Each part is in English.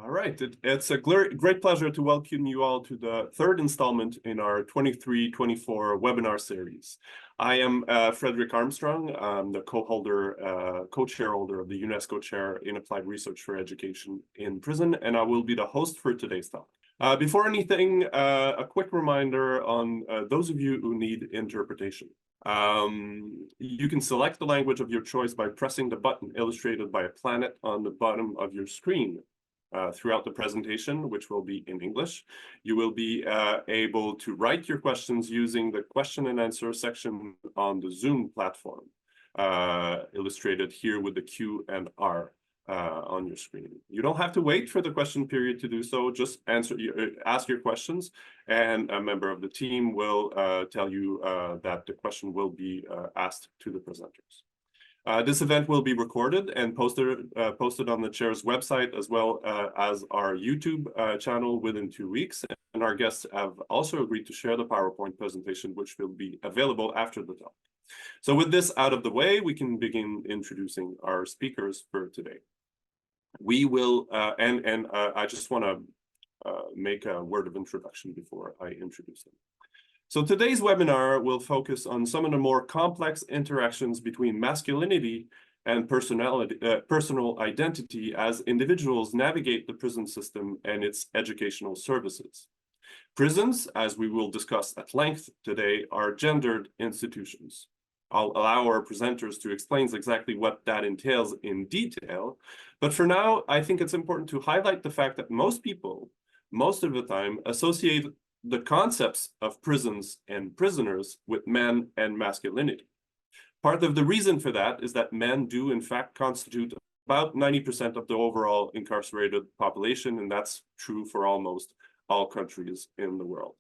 All right, it's a great pleasure to welcome you all to the third installment in our 23-24 webinar series. I am Frederick Armstrong. I'm the co-chair-holder of the UNESCO Chair in Applied Research for Education in Prison, and I will be the host for today's talk. Before anything, a quick reminder on those of you who need interpretation. You can select the language of your choice by pressing the button illustrated by a planet on the bottom of your screen. Throughout the presentation, which will be in English. You will be able to write your questions using the question and answer section on the Zoom platform, illustrated here with the Q and R on your screen. You don't have to wait for the question period to do so. Just ask your questions, and a member of the team will tell you that the question will be asked to the presenters. This event will be recorded and posted on the chair's website, as well as our YouTube channel within 2 weeks. And our guests have also agreed to share the PowerPoint presentation, which will be available after the talk. So with this out of the way, we can begin introducing our speakers for today. We will, I just want to make a word of introduction before I introduce them. So today's webinar will focus on some of the more complex interactions between masculinity and personal identity as individuals navigate the prison system and its educational services. Prisons, as we will discuss at length today, are gendered institutions. I'll allow our presenters to explain exactly what that entails in detail, but for now, I think it's important to highlight the fact that most people, most of the time, associate the concepts of prisons and prisoners with men and masculinity. Part of the reason for that is that men do in fact constitute about 90% of the overall incarcerated population, and that's true for almost all countries in the world.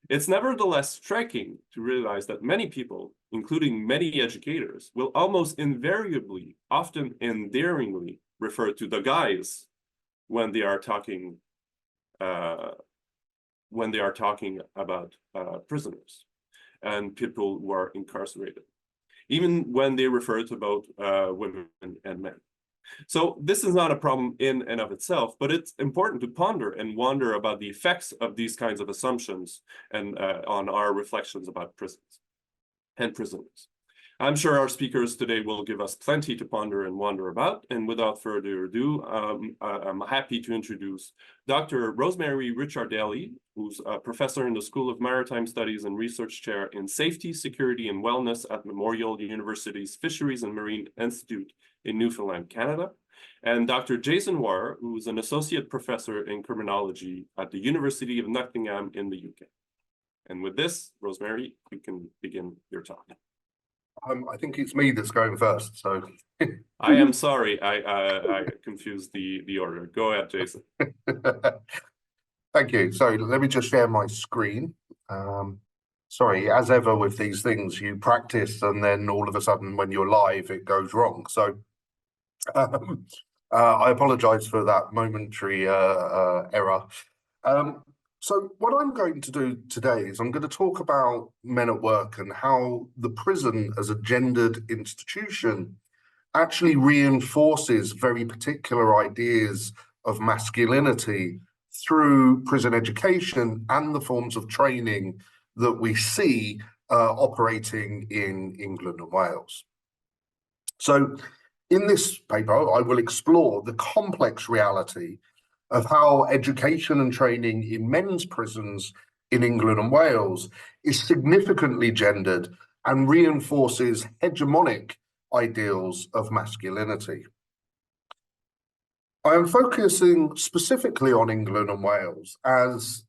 It's nevertheless striking to realize that many people, including many educators, will almost invariably, often endearingly, refer to the guys when they are talking about prisoners and people who are incarcerated, even when they refer to both women and men. So this is not a problem in and of itself, but it's important to ponder and wonder about the effects of these kinds of assumptions and on our reflections about prisons and prisoners. I'm sure our speakers today will give us plenty to ponder and wonder about. And without further ado, I'm happy to introduce Dr. Rosemary Ricciardelli, who's a professor in the School of Maritime Studies and Research Chair in Safety, Security, and Wellness at Memorial University's Fisheries and Marine Institute in Newfoundland, Canada. And Dr. Jason Warr, who's an associate professor in criminology at the University of Nottingham in the UK. And with this, Rosemary, you can begin your talk. I think it's me that's going first, so. I am sorry, I confused the order. Go ahead, Jason. Thank you. So let me just share my screen. Sorry, as ever with these things, you practice and then all of a sudden when you're live, it goes wrong. So I apologize for that momentary error. So what I'm going to do today is I'm going to talk about men at work and how the prison as a gendered institution actually reinforces very particular ideas of masculinity through prison education and the forms of training that we see operating in England and Wales. So in this paper, I will explore the complex reality of how education and training in men's prisons in England and Wales is significantly gendered and reinforces hegemonic ideals of masculinity. I am focusing specifically on England and Wales as,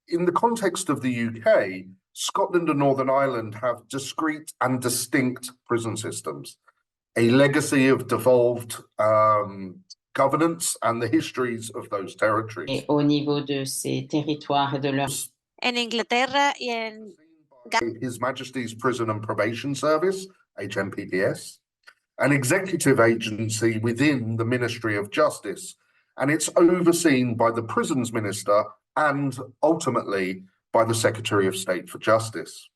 in the context of the UK, Scotland and Northern Ireland have discrete and distinct prison systems, a legacy of devolved governance and the histories of those territories. Au niveau de ces territoires et de leur... En Inglaterra y en... His Majesty's Prison and Probation Service, HMPPS, an executive agency within the Ministry of Justice, and it's overseen by the Prisons Minister and ultimately by the Secretary of State for Justice.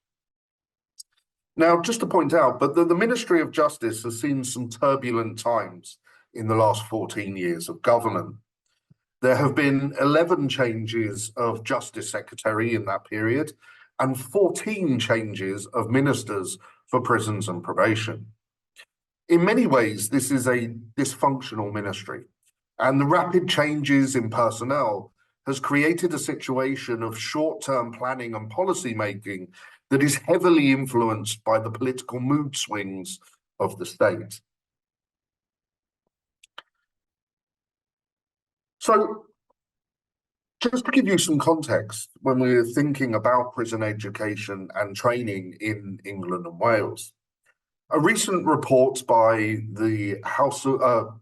Now, just to point out, but the Ministry of Justice has seen some turbulent times in the last 14 years of government. There have been 11 changes of Justice Secretary in that period and 14 changes of ministers for prisons and probation. In many ways, this is a dysfunctional ministry, and the rapid changes in personnel has created a situation of short-term planning and policy making that is heavily influenced by the political mood swings of the state. So, just to give you some context, when we're thinking about prison education and training in England and Wales, a recent report by the House of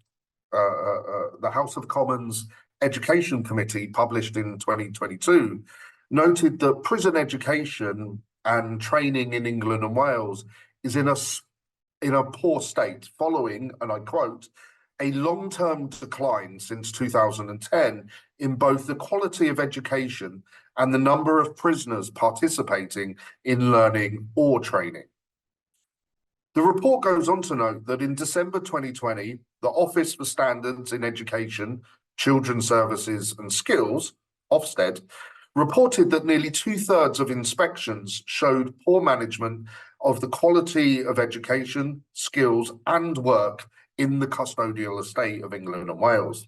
Commons Education Committee, published in 2022, noted that prison education and training in England and Wales is in a poor state, following, and I quote, a long-term decline since 2010 in both the quality of education and the number of prisoners participating in learning or training. The report goes on to note that in December 2020, the Office for Standards in Education, Children's Services and Skills, Ofsted, reported that nearly 2/3 of inspections showed poor management of the quality of education, skills and work in the custodial estate of England and Wales.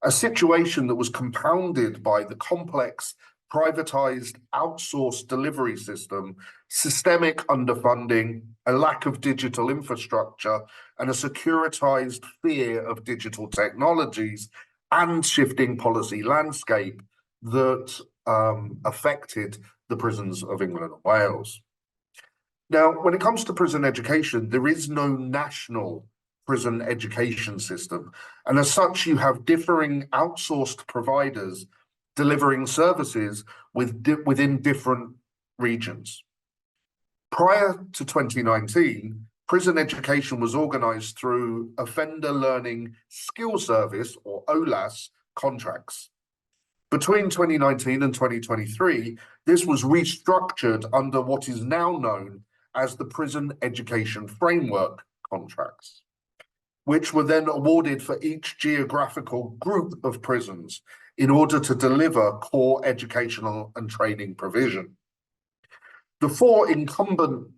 A situation that was compounded by the complex, privatised, outsourced delivery system, systemic underfunding, a lack of digital infrastructure, and a securitised fear of digital technologies and shifting policy landscape that affected the prisons of England and Wales. Now, when it comes to prison education, there is no national prison education system, and as such, you have differing outsourced providers delivering services within different regions. Prior to 2019, prison education was organised through Offender Learning Skill Service, or OLAS, contracts. Between 2019 and 2023, this was restructured under what is now known as the Prison Education Framework contracts, which were then awarded for each geographical group of prisons in order to deliver core educational and training provision. The 4 incumbent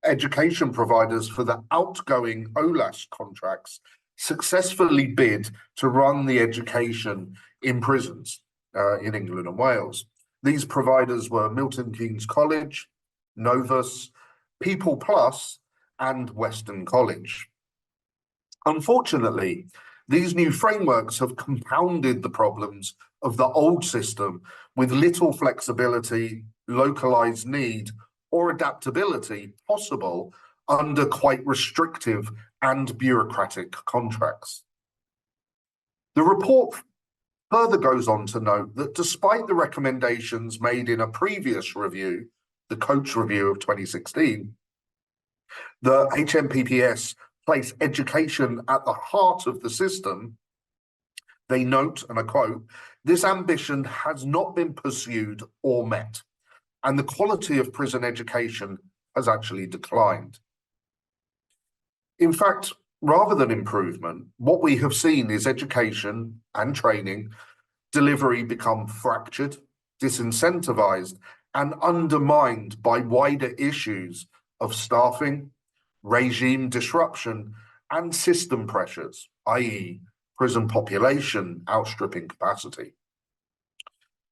education providers for the outgoing OLAS contracts successfully bid to run the education in prisons in England and Wales. These providers were Milton Keynes College, Novus, People Plus, and Western College. Unfortunately, these new frameworks have compounded the problems of the old system with little flexibility, localized need, or adaptability possible under quite restrictive and bureaucratic contracts. The report further goes on to note that despite the recommendations made in a previous review, the Coach Review of 2016, the HMPPS place education at the heart of the system, they note, and I quote, "This ambition has not been pursued or met, and the quality of prison education has actually declined." In fact, rather than improvement, what we have seen is education and training delivery become fractured, disincentivized, and undermined by wider issues of staffing, regime disruption, and system pressures, i.e., prison population outstripping capacity.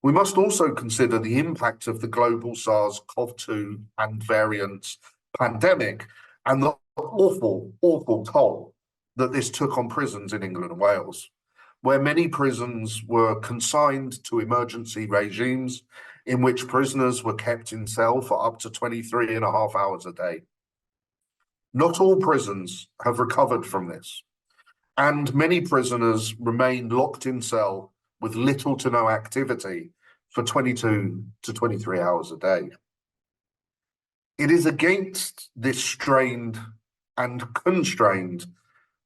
We must also consider the impact of the global SARS-CoV-2 and variants pandemic and the awful, awful toll that this took on prisons in England and Wales, where many prisons were consigned to emergency regimes in which prisoners were kept in cell for up to 23.5 hours a day. Not all prisons have recovered from this, and many prisoners remain locked in cell with little to no activity for 22 to 23 hours a day. It is against this strained and constrained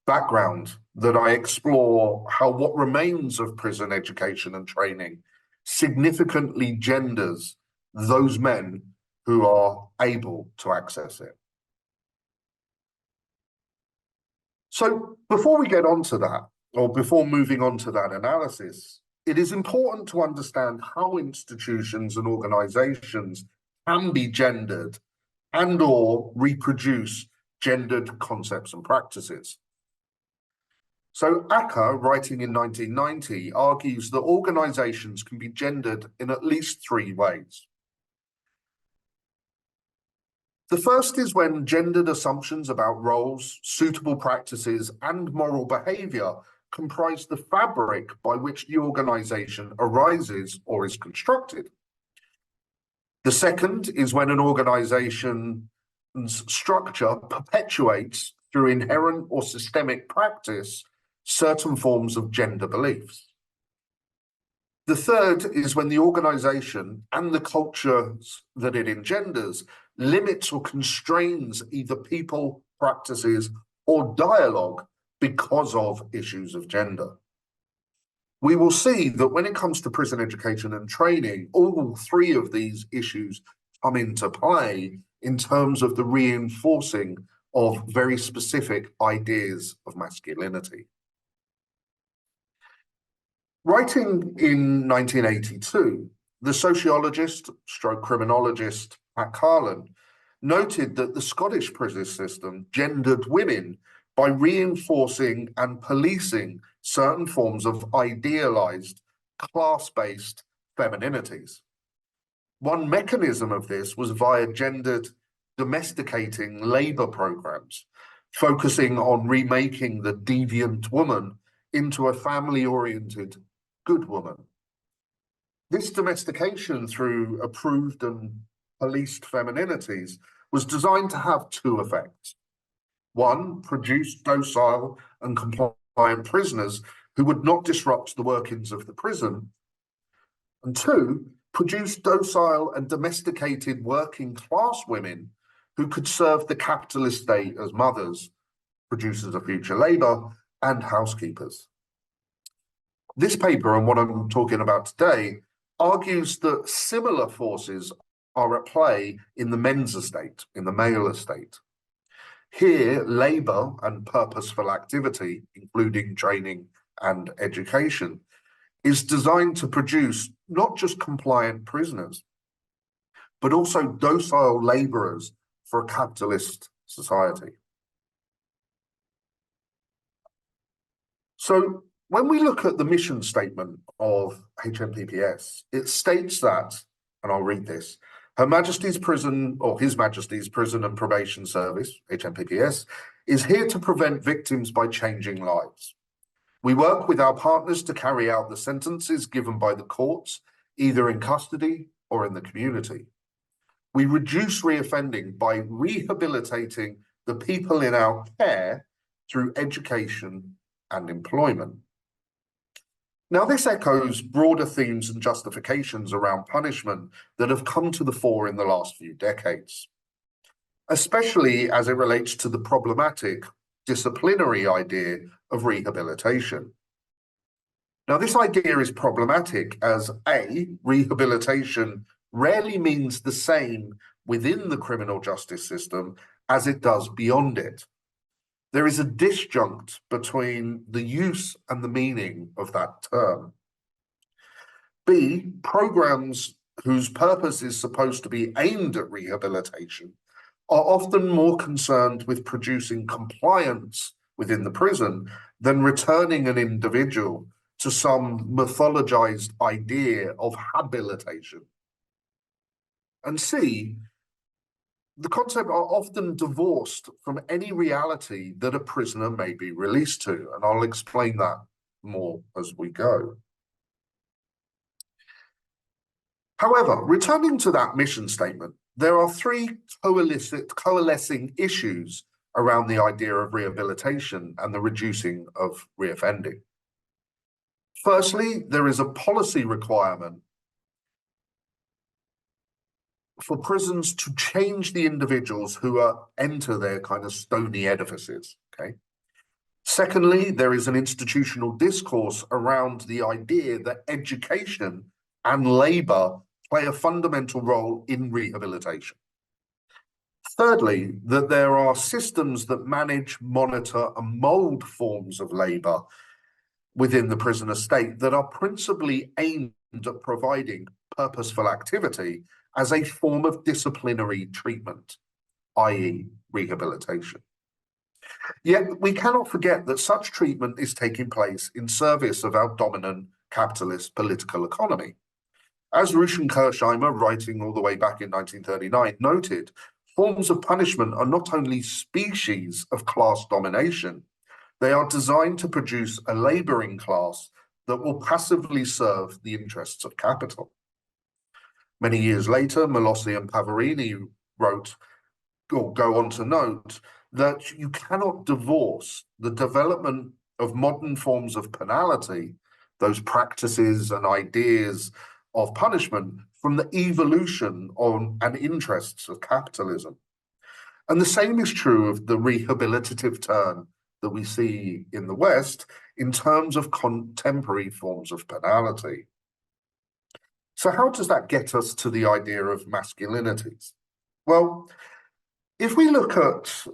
background that I explore how what remains of prison education and training significantly genders those men who are able to access it. So before we get on to that, or before moving on to that analysis, it is important to understand how institutions and organizations can be gendered and/or reproduce gendered concepts and practices. So Acker, writing in 1990, argues that organizations can be gendered in at least 3 ways. The first is when gendered assumptions about roles, suitable practices, and moral behavior comprise the fabric by which the organization arises or is constructed. The second is when an organization's structure perpetuates, through inherent or systemic practice, certain forms of gender beliefs. The third is when the organization and the cultures that it engenders limits or constrains either people, practices, or dialogue because of issues of gender. We will see that when it comes to prison education and training, all 3 of these issues come into play in terms of the reinforcing of very specific ideas of masculinity. Writing in 1982, the sociologist stroke criminologist Pat Carlin noted that the Scottish prison system gendered women by reinforcing and policing certain forms of idealized, class-based femininities. One mechanism of this was via gendered domesticating labor programs, focusing on remaking the deviant woman into a family-oriented good woman. This domestication through approved and policed femininities was designed to have 2 effects. 1, produce docile and compliant prisoners who would not disrupt the workings of the prison. And 2, produce docile and domesticated working class women who could serve the capitalist state as mothers, producers of future labor, and housekeepers. This paper, and what I'm talking about today, argues that similar forces are at play in the men's estate, in the male estate. Here, labor and purposeful activity, including training and education, is designed to produce not just compliant prisoners, but also docile laborers for a capitalist society. So when we look at the mission statement of HMPPS, it states that, and I'll read this, Her Majesty's Prison, or His Majesty's Prison and Probation Service, HMPPS, is here to prevent victims by changing lives. We work with our partners to carry out the sentences given by the courts, either in custody or in the community. We reduce reoffending by rehabilitating the people in our care through education and employment. Now, this echoes broader themes and justifications around punishment that have come to the fore in the last few decades, especially as it relates to the problematic disciplinary idea of rehabilitation. Now, this idea is problematic as A, rehabilitation rarely means the same within the criminal justice system as it does beyond it. There is a disjunct between the use and the meaning of that term. B, programs whose purpose is supposed to be aimed at rehabilitation are often more concerned with producing compliance within the prison than returning an individual to some mythologized idea of habilitation. And C, the concepts are often divorced from any reality that a prisoner may be released to, and I'll explain that more as we go. However, returning to that mission statement, there are 3 coalescing issues around the idea of rehabilitation and the reducing of reoffending. Firstly, there is a policy requirement for prisons to change the individuals who enter their kind of stony edifices, okay? Secondly, there is an institutional discourse around the idea that education and labor play a fundamental role in rehabilitation. Thirdly, that there are systems that manage, monitor, and mold forms of labor within the prison estate that are principally aimed at providing purposeful activity as a form of disciplinary treatment, i.e. rehabilitation. Yet we cannot forget that such treatment is taking place in service of our dominant capitalist political economy. As Ricciardelli, writing all the way back in 1939, noted, forms of punishment are not only species of class domination, they are designed to produce a labouring class that will passively serve the interests of capital. Many years later, Molossi and Pavarini wrote, or go on to note, that you cannot divorce the development of modern forms of penalty, those practices and ideas of punishment, from the evolution of and interests of capitalism. And the same is true of the rehabilitative turn that we see in the West in terms of contemporary forms of penalty. So how does that get us to the idea of masculinities? Well, if we look at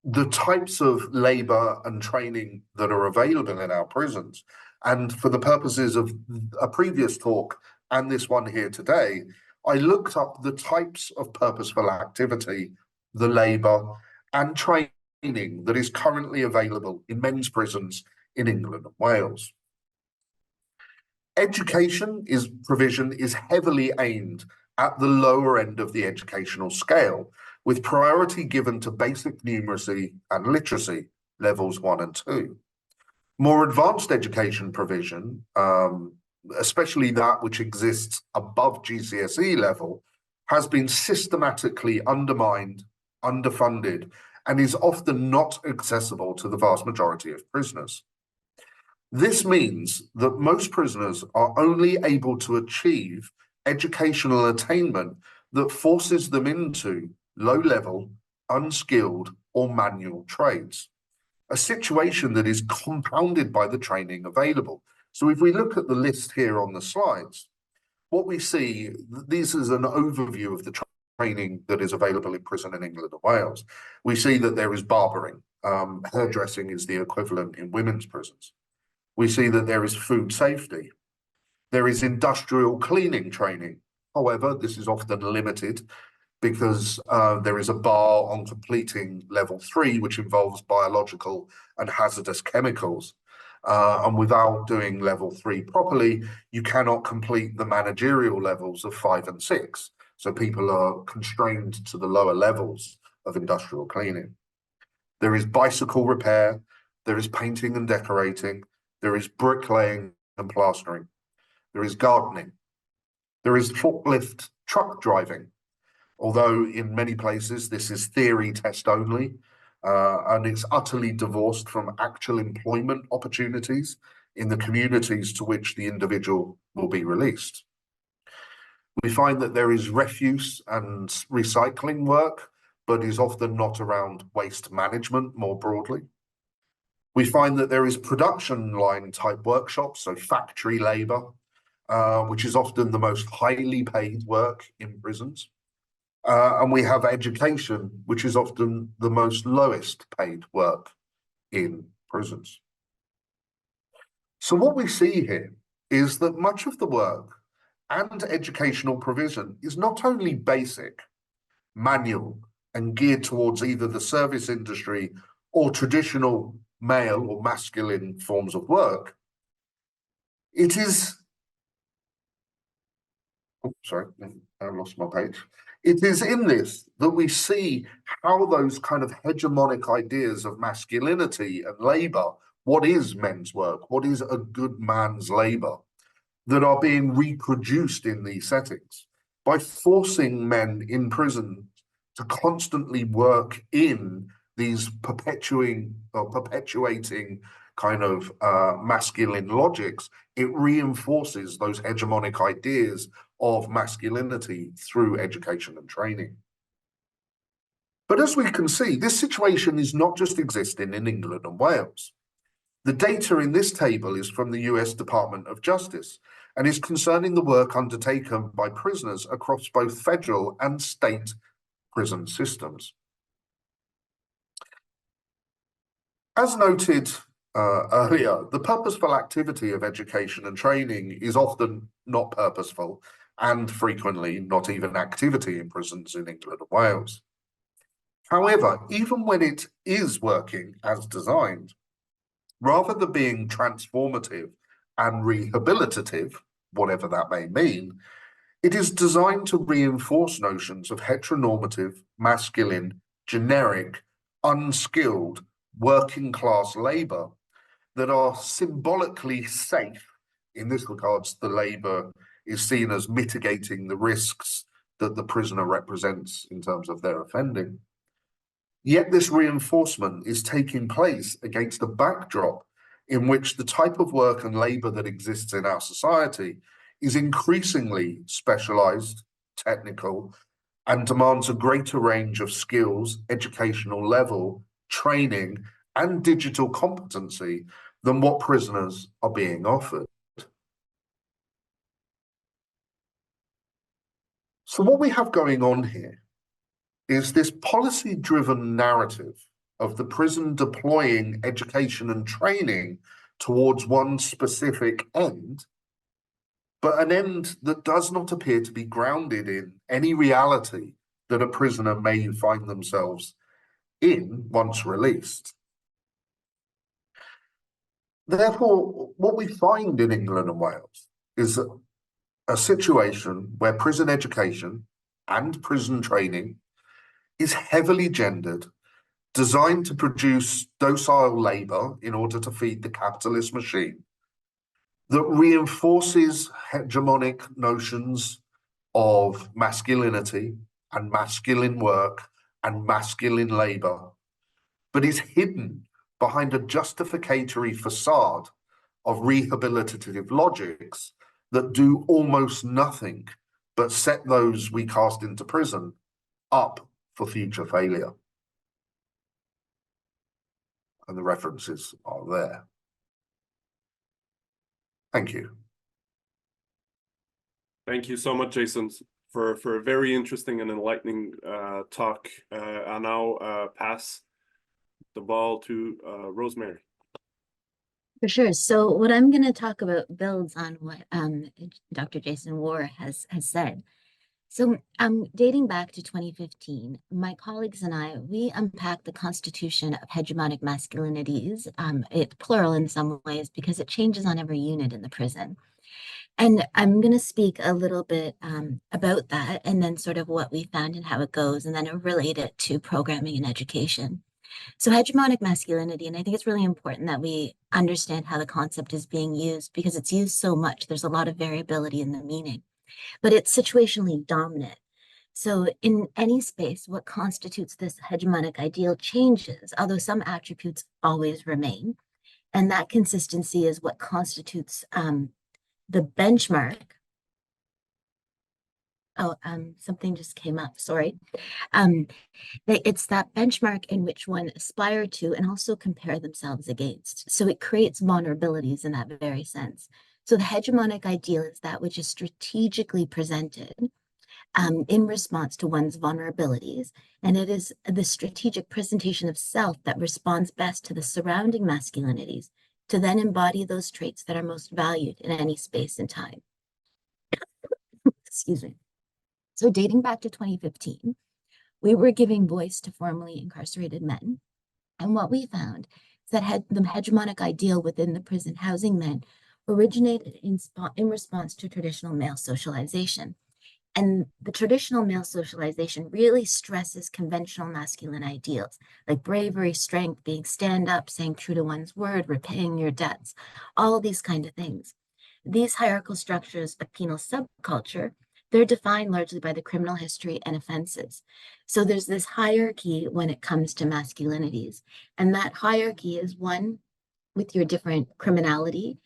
the types of labour and training that are available in our prisons, and for the purposes of a previous talk and this one here today, I looked up the types of purposeful activity, the labour and training that is currently available in men's prisons in England and Wales. Education provision is heavily aimed at the lower end of the educational scale, with priority given to basic numeracy and literacy, levels 1 and 2. More advanced education provision, especially that which exists above GCSE level, has been systematically undermined, underfunded, and is often not accessible to the vast majority of prisoners. This means that most prisoners are only able to achieve educational attainment that forces them into low-level, unskilled, or manual trades, a situation that is compounded by the training available. So if we look at the list here on the slides, what we see, this is an overview of the training that is available in prison in England and Wales. We see that there is barbering. Hairdressing is the equivalent in women's prisons. We see that there is food safety. There is industrial cleaning training. However, this is often limited because there is a bar on completing level 3, which involves biological and hazardous chemicals. And without doing level 3 properly, you cannot complete the managerial levels of 5 and 6. So people are constrained to the lower levels of industrial cleaning. There is bicycle repair, there is painting and decorating, there is bricklaying and plastering, there is gardening, there is forklift truck driving, although in many places this is theory test only, and it's utterly divorced from actual employment opportunities in the communities to which the individual will be released. We find that there is refuse and recycling work, but is often not around waste management more broadly. We find that there is production line type workshops, so factory labour, which is often the most highly paid work in prisons. And we have education, which is often the most lowest paid work in prisons. So what we see here is that much of the work and educational provision is not only basic, manual, and geared towards either the service industry or traditional male or masculine forms of work. It is, oh, sorry, I lost my page. It is in this that we see how those kind of hegemonic ideas of masculinity and labour, what is men's work, what is a good man's labour, that are being reproduced in these settings by forcing men in prison to constantly work in these perpetuating kind of masculine logics. It reinforces those hegemonic ideas of masculinity through education and training. But as we can see, this situation is not just existing in England and Wales. The data in this table is from the US Department of Justice and is concerning the work undertaken by prisoners across both federal and state prison systems. As noted earlier, the purposeful activity of education and training is often not purposeful and frequently not even activity in prisons in England and Wales. However, even when it is working as designed, rather than being transformative and rehabilitative, whatever that may mean, it is designed to reinforce notions of heteronormative, masculine, generic, unskilled, working class labour that are symbolically safe. In this regards, the labour is seen as mitigating the risks that the prisoner represents in terms of their offending. Yet this reinforcement is taking place against a backdrop in which the type of work and labour that exists in our society is increasingly specialised, technical, and demands a greater range of skills, educational level, training, and digital competency than what prisoners are being offered. So what we have going on here is this policy-driven narrative of the prison deploying education and training towards one specific end, but an end that does not appear to be grounded in any reality that a prisoner may find themselves in once released. Therefore, what we find in England and Wales is a situation where prison education and prison training is heavily gendered, designed to produce docile labour in order to feed the capitalist machine, that reinforces hegemonic notions of masculinity and masculine work and masculine labour, but is hidden behind a justificatory facade of rehabilitative logics that do almost nothing but set those we cast into prison up for future failure. And the references are there. Thank you. Thank you so much, Jason, for a very interesting and enlightening talk. I'll now pass the ball to Rosemary. For sure. So what I'm going to talk about builds on what Dr. Jason Warr has said. So dating back to 2015, my colleagues and I, we unpacked the constitution of hegemonic masculinities. It's plural in some ways because it changes on every unit in the prison. And I'm going to speak a little bit about that and then sort of what we found and how it goes, and then relate it to programming and education. So hegemonic masculinity, and I think it's really important that we understand how the concept is being used because it's used so much. There's a lot of variability in the meaning, but it's situationally dominant. So in any space, what constitutes this hegemonic ideal changes, although some attributes always remain. And that consistency is what constitutes the benchmark. Oh, something just came up, sorry. It's that benchmark in which one aspire to and also compare themselves against. So it creates vulnerabilities in that very sense. So the hegemonic ideal is that which is strategically presented in response to one's vulnerabilities. And it is the strategic presentation of self that responds best to the surrounding masculinities to then embody those traits that are most valued in any space and time. Excuse me. So dating back to 2015, we were giving voice to formerly incarcerated men. And what we found is that the hegemonic ideal within the prison housing men originated in response to traditional male socialization. And the traditional male socialization really stresses conventional masculine ideals, like bravery, strength, being stand up, saying true to one's word, repaying your debts, all of these kind of things. These hierarchical structures of penal subculture, they're defined largely by the criminal history and offenses. So there's this hierarchy when it comes to masculinities. And that hierarchy is one with your different criminality,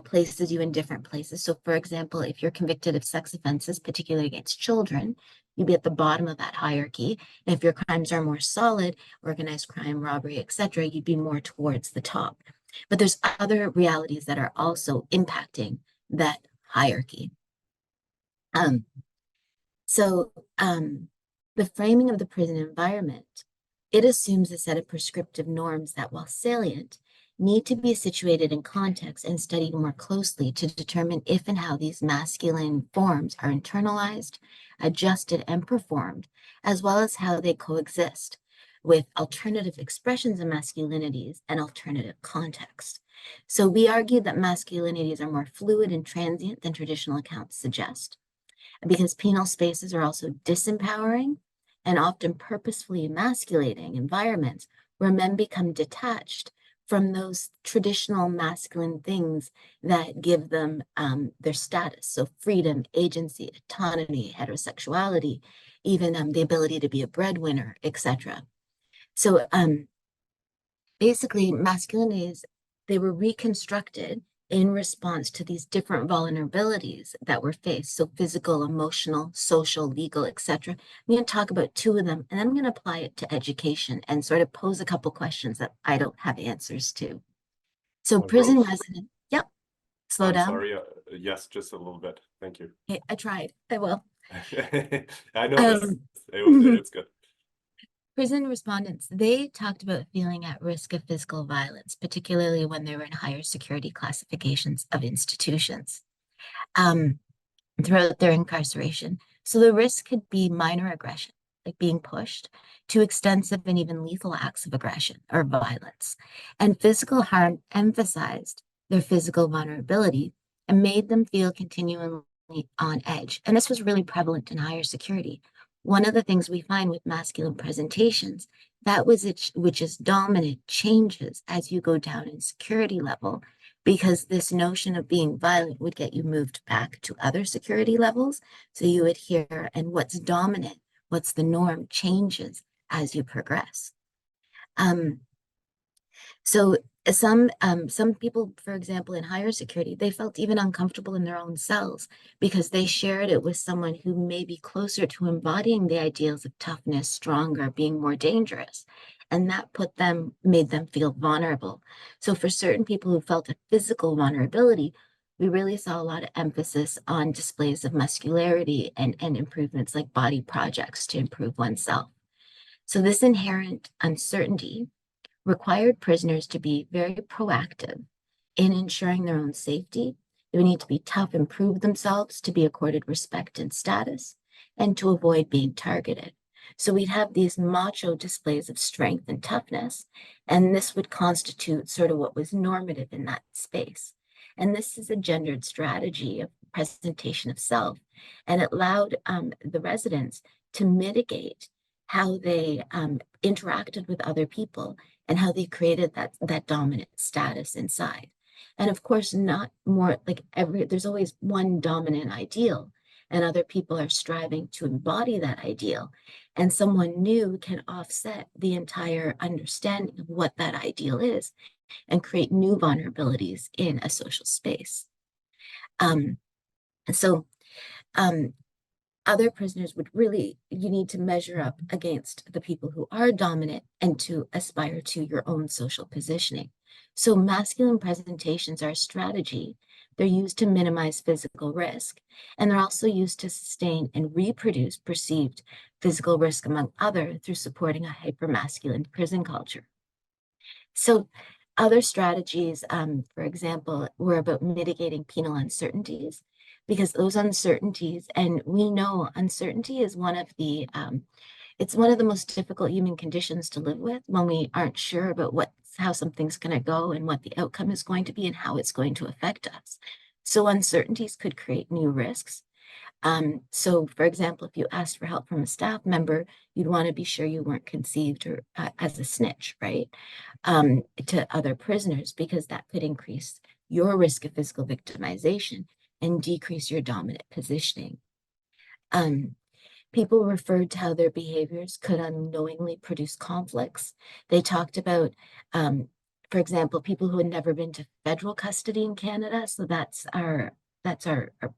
places you in different places. So for example, if you're convicted of sex offenses, particularly against children, you'd be at the bottom of that hierarchy. And if your crimes are more solid, organized crime, robbery, etc., you'd be more towards the top. But there's other realities that are also impacting that hierarchy. The framing of the prison environment, it assumes a set of prescriptive norms that, while salient, need to be situated in context and studied more closely to determine if and how these masculine forms are internalized, adjusted, and performed, as well as how they coexist with alternative expressions of masculinities and alternative contexts. So we argue that masculinities are more fluid and transient than traditional accounts suggest, because penal spaces are also disempowering and often purposefully emasculating environments where men become detached from those traditional masculine things that give them their status. So freedom, agency, autonomy, heterosexuality, even the ability to be a breadwinner, etc. So basically masculinities, they were reconstructed in response to these different vulnerabilities that were faced. So physical, emotional, social, legal, etc. I'm going to talk about two of them, and I'm going to apply it to education and sort of pose a couple questions that I don't have answers to. So prison Rose, resident, yep, slow I'm down. sorry. Yes, just a little bit. Thank you. Okay, I tried, I will. I noticed. Um, It's good. Prison respondents, they talked about feeling at risk of physical violence, particularly when they were in higher security classifications of institutions throughout their incarceration. So the risk could be minor aggression, like being pushed, to extensive and even lethal acts of aggression or violence. And physical harm emphasized their physical vulnerability and made them feel continually on edge. And this was really prevalent in higher security. One of the things we find with masculine presentations, that was it, which is dominant, changes as you go down in security level, because this notion of being violent would get you moved back to other security levels. So you adhere, and what's dominant, what's the norm, changes as you progress. So some people, for example, in higher security, they felt even uncomfortable in their own cells because they shared it with someone who may be closer to embodying the ideals of toughness, stronger, being more dangerous. And that made them feel vulnerable. So for certain people who felt a physical vulnerability, we really saw a lot of emphasis on displays of muscularity and improvements like body projects to improve oneself. So this inherent uncertainty required prisoners to be very proactive in ensuring their own safety. They would need to be tough and prove themselves to be accorded respect and status, and to avoid being targeted. So we'd have these macho displays of strength and toughness, and this would constitute sort of what was normative in that space. And this is a gendered strategy of presentation of self, and it allowed the residents to mitigate how they interacted with other people and how they created that dominant status inside. And of course, not more like there's always one dominant ideal, and other people are striving to embody that ideal. And someone new can offset the entire understanding of what that ideal is and create new vulnerabilities in a social space. So other prisoners would really, you need to measure up against the people who are dominant and to aspire to your own social positioning. So masculine presentations are a strategy. They're used to minimize physical risk, and they're also used to sustain and reproduce perceived physical risk among others through supporting a hypermasculine prison culture. So other strategies, for example, were about mitigating penal uncertainties, because those uncertainties, and we know uncertainty is one of the, it's one of the most difficult human conditions to live with when we aren't sure about how something's going to go and what the outcome is going to be and how it's going to affect us. So uncertainties could create new risks. So for example, if you asked for help from a staff member, you'd want to be sure you weren't conceived or as a snitch, right? To other prisoners, because that could increase your risk of physical victimization and decrease your dominant positioning. People referred to how their behaviors could unknowingly produce conflicts. They talked about, for example, people who had never been to federal custody in Canada. So that's our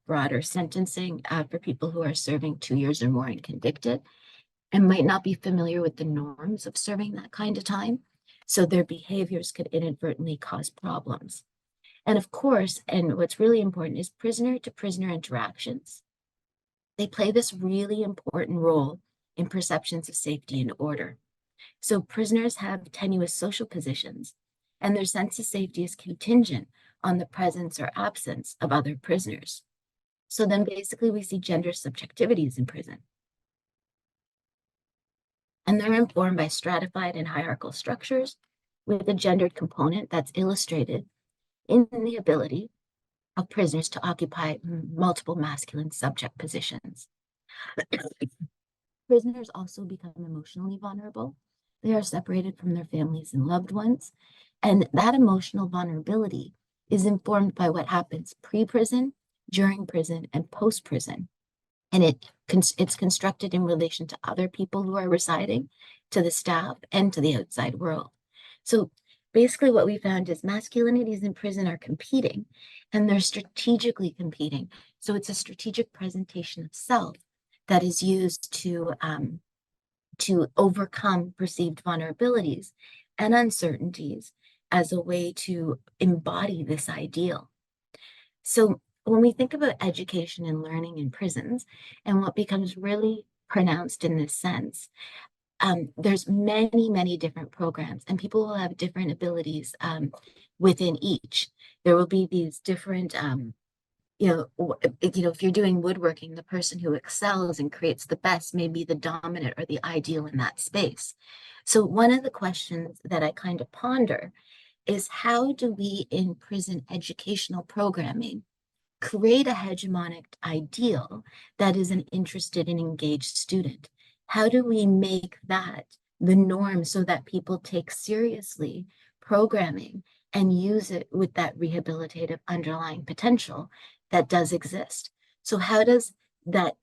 broader sentencing for people who are serving 2 years or more and convicted, and might not be familiar with the norms of serving that kind of time. So their behaviors could inadvertently cause problems. And of course, and what's really important is prisoner to prisoner interactions. They play this really important role in perceptions of safety and order. So prisoners have tenuous social positions, and their sense of safety is contingent on the presence or absence of other prisoners. So then basically we see gender subjectivities in prison. And they're informed by stratified and hierarchical structures with a gendered component that's illustrated in the ability of prisoners to occupy multiple masculine subject positions. Prisoners also become emotionally vulnerable. They are separated from their families and loved ones. And that emotional vulnerability is informed by what happens pre-prison, during prison, and post-prison. And it's constructed in relation to other people who are residing, to the staff, and to the outside world. So basically what we found is masculinities in prison are competing, and they're strategically competing. So it's a strategic presentation of self that is used to overcome perceived vulnerabilities and uncertainties as a way to embody this ideal. So when we think about education and learning in prisons, and what becomes really pronounced in this sense, there's many different programs, and people will have different abilities within each. There will be these different, if you're doing woodworking, the person who excels and creates the best may be the dominant or the ideal in that space. So one of the questions that I kind of ponder is, how do we in prison educational programming create a hegemonic ideal that is an interested and engaged student? How do we make that the norm so that people take seriously programming and use it with that rehabilitative underlying potential that does exist? So how does that,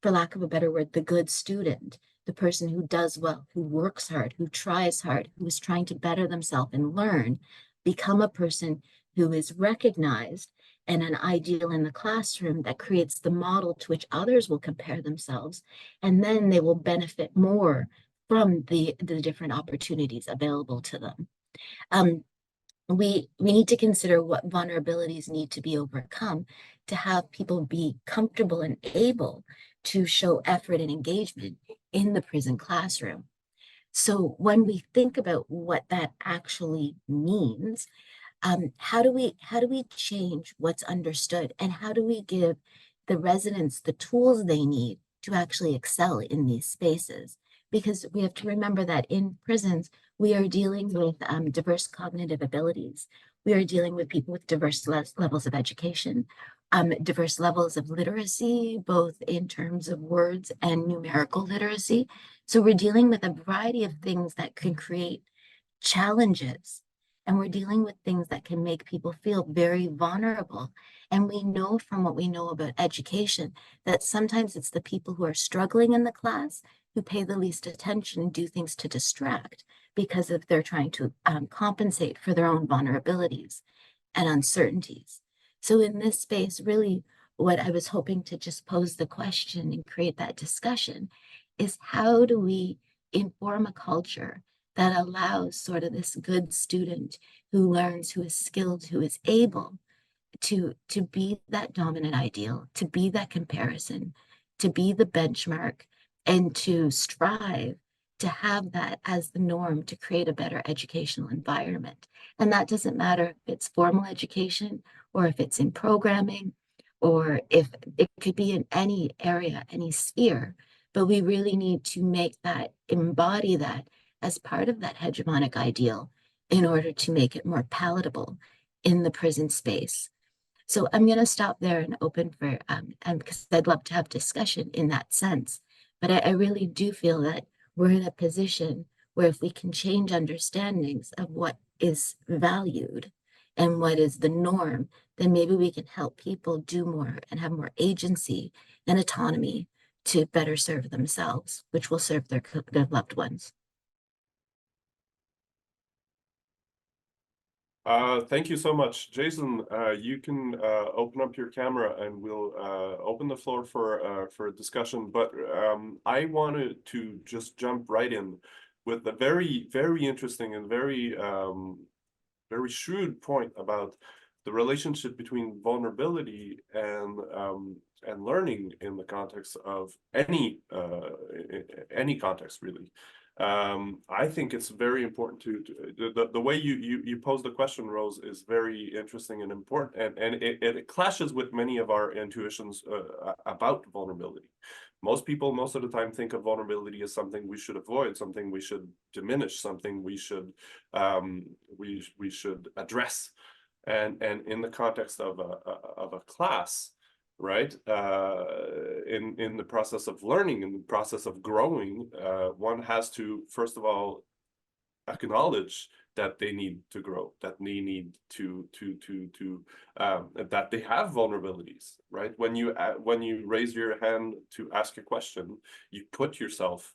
for lack of a better word, the good student, the person who does well, who works hard, who tries hard, who is trying to better themselves and learn, become a person who is recognized and an ideal in the classroom that creates the model to which others will compare themselves, and then they will benefit more from the different opportunities available to them. We need to consider what vulnerabilities need to be overcome to have people be comfortable and able to show effort and engagement in the prison classroom. So when we think about what that actually means, how do we change what's understood, and how do we give the residents the tools they need to actually excel in these spaces? Because we have to remember that in prisons, we are dealing with diverse cognitive abilities. We are dealing with people with diverse levels of education, diverse levels of literacy, both in terms of words and numerical literacy. So we're dealing with a variety of things that can create challenges. And we're dealing with things that can make people feel very vulnerable. And we know from what we know about education that sometimes it's the people who are struggling in the class who pay the least attention and do things to distract, because if they're trying to compensate for their own vulnerabilities and uncertainties. So in this space, really what I was hoping to just pose the question and create that discussion is, how do we inform a culture that allows sort of this good student who learns, who is skilled, who is able to be that dominant ideal, to be that comparison, to be the benchmark, and to strive to have that as the norm to create a better educational environment. And that doesn't matter if it's formal education or if it's in programming, or if it could be in any area, any sphere, but we really need to make that, embody that as part of that hegemonic ideal in order to make it more palatable in the prison space. So I'm going to stop there and open for, because I'd love to have discussion in that sense. But I really do feel that we're in a position where if we can change understandings of what is valued and what is the norm, then maybe we can help people do more and have more agency and autonomy to better serve themselves, which will serve their loved ones. Thank you so much. Jason, you can open up your camera and we'll open the floor for a discussion. But I wanted to just jump right in with a very interesting and very shrewd point about the relationship between vulnerability and learning in the context of any context, really. I think it's very important the way you pose the question, Rose, is very interesting and important, and it clashes with many of our intuitions about vulnerability. Most people, most of the time, think of vulnerability as something we should avoid, something we should diminish, something we should address, and in the context of a class, right? In the process of learning, in the process of growing, one has to, first of all, acknowledge that they need to grow, that they need to that they have vulnerabilities, right? When you raise your hand to ask a question, you put yourself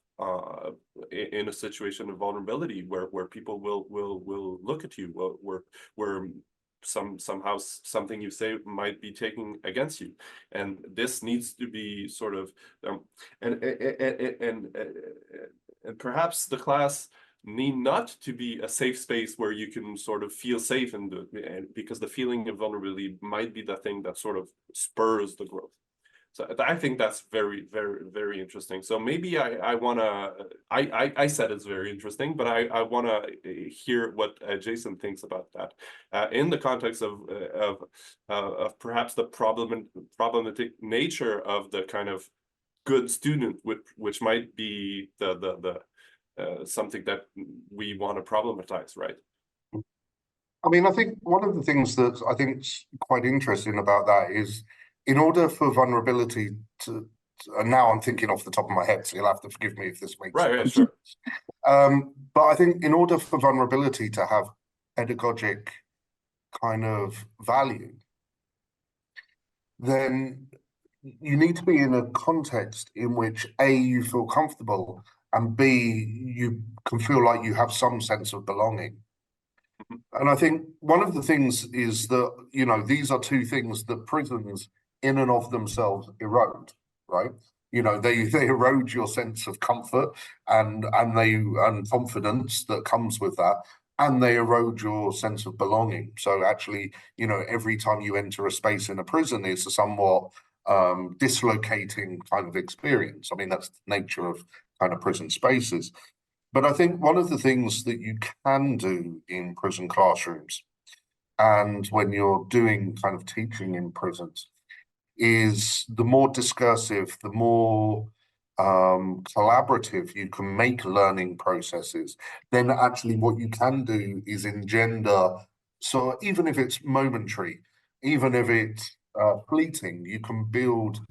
in a situation of vulnerability where people will look at you, where somehow something you say might be taken against you, and this needs to be sort of and perhaps the class need not to be a safe space where you can sort of feel safe, and because the feeling of vulnerability might be the thing that sort of spurs the growth. So I think that's very, very, very interesting. So maybe I said it's very interesting, but I wanna hear what Jason thinks about that in the context of perhaps the problematic nature of the kind of good student, which might be the something that we want to problematize, right? I mean, I think one of the things that I think is quite interesting about that is, in order for vulnerability to, and now I'm thinking off the top of my head, so you'll have to forgive me if this makes Right, sense. sure. But I think in order for vulnerability to have pedagogic kind of value, then you need to be in a context in which A, you feel comfortable, and B, you can feel like you have some sense of belonging. And I think one of the things is that, you know, these are two things that prisons in and of themselves erode, right? You know, they erode your sense of comfort and confidence that comes with that, and they erode your sense of belonging. So actually, you know, every time you enter a space in a prison, it's a somewhat dislocating kind of experience. I mean, that's the nature of kind of prison spaces. But I think one of the things that you can do in prison classrooms, and when you're doing kind of teaching in prisons, is the more discursive, the more collaborative you can make learning processes, then actually what you can do is engender. So even if it's momentary, even if it's fleeting, you can build,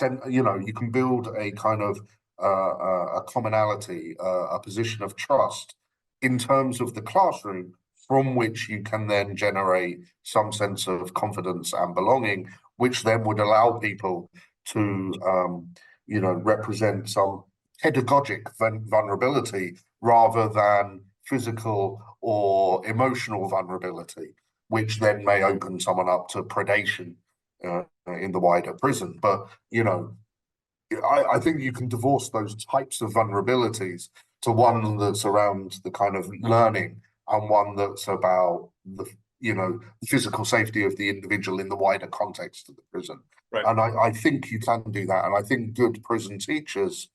you can build a kind of a commonality, a position of trust in terms of the classroom, from which you can then generate some sense of confidence and belonging, which then would allow people to, represent some pedagogic vulnerability rather than physical or emotional vulnerability, which then may open someone up to predation in the wider prison. But, you know, I think you can divorce those types of vulnerabilities to one that's around the kind of learning, and one that's about the physical safety of the individual in the wider context of the prison. Right. And I think you can do that. And I think good prison teachers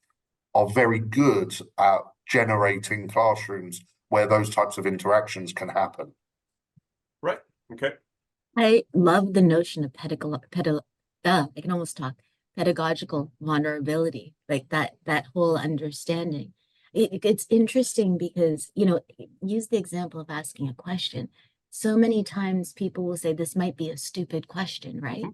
are very good at generating classrooms where those types of interactions can happen. Right. Okay. I love the notion of I can almost talk. Pedagogical vulnerability, like that whole understanding. It's interesting because, you know, use the example of asking a question. So many times people will say this might be a stupid question, right?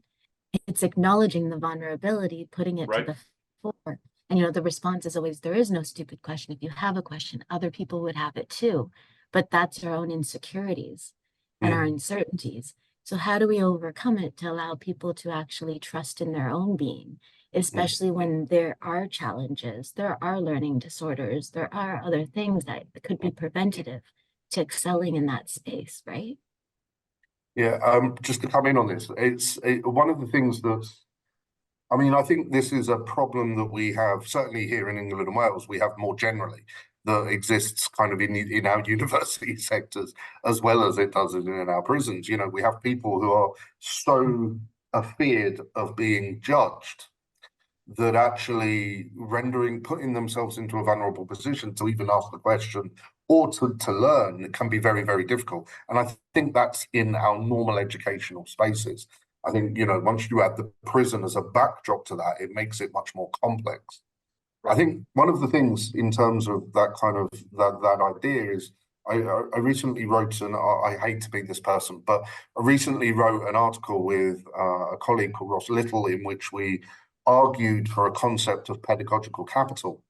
It's acknowledging the vulnerability, putting it Right. to the fore. And, you know, the response is always, there is no stupid question. If you have a question, other people would have it too. But that's our own insecurities and our uncertainties. So how do we overcome it to allow people to actually trust in their own being, especially when there are challenges, there are learning disorders, there are other things that could be preventative to excelling in that space, right? Yeah, just to come in on this, it's one of the things that's, I mean, I think this is a problem that we have, certainly here in England and Wales, we have more generally, that exists kind of in our university sectors as well as it does in our prisons. You know, we have people who are so afeared of being judged that actually putting themselves into a vulnerable position to even ask the question or to learn can be very, very difficult. And I think that's in our normal educational spaces. I think, you know, once you add the prison as a backdrop to that, it makes it much more complex. I think one of the things in terms of that kind of that idea is I recently wrote, and I hate to be this person, but I recently wrote an article with a colleague called Ross Little in which we argued for a concept of pedagogical capital.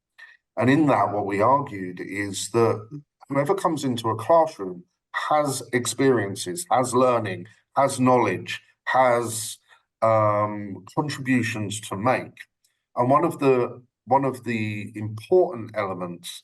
And in that, what we argued is that whoever comes into a classroom has experiences, has learning, has knowledge, has contributions to make. And one of the important elements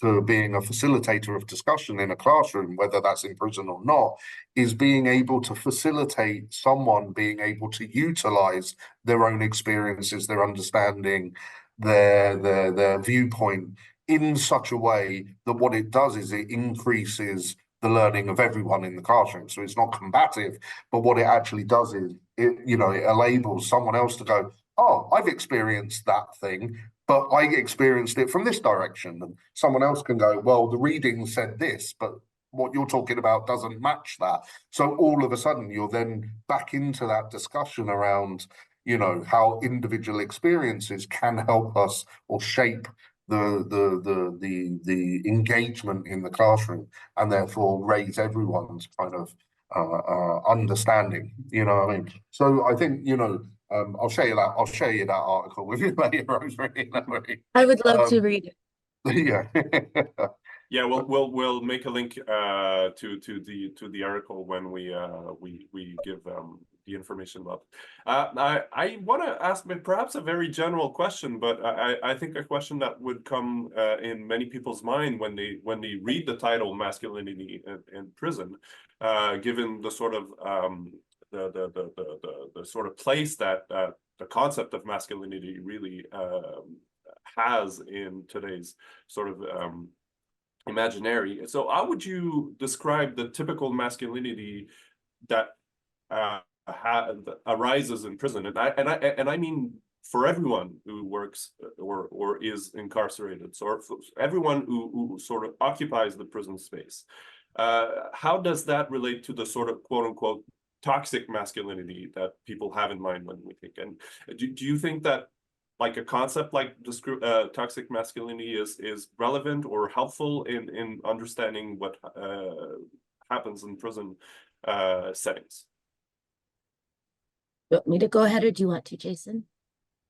to being a facilitator of discussion in a classroom, whether that's in prison or not, is being able to facilitate someone being able to utilize their own experiences, their understanding, their viewpoint in such a way that what it does is it increases the learning of everyone in the classroom. So it's not combative, but what it actually does is it enables someone else to go, oh, I've experienced that thing, but I experienced it from this direction. And someone else can go, well, the reading said this, but what you're talking about doesn't match that. So all of a sudden, you're then back into that discussion around, you know, how individual experiences can help us or shape the engagement in the classroom, and therefore raise everyone's kind of understanding. You know what I mean? So I think, you know, I'll show you that article with you later, Rosemary. I would love to read it. Yeah. Yeah, we'll make a link to the article when we give the information about. I want to ask perhaps a very general question, but I think a question that would come in many people's mind when they read the title "Masculinity in Prison," given the sort of the sort of place that the concept of masculinity really has in today's sort of imaginary. So how would you describe the typical masculinity that arises in prison? And I mean for everyone who works or is incarcerated, so for everyone who sort of occupies the prison space. How does that relate to the sort of quote unquote toxic masculinity that people have in mind when we think? And do you think that like a concept like toxic masculinity is relevant or helpful in understanding what happens in prison settings? You want me to go ahead or do you want to, Jason?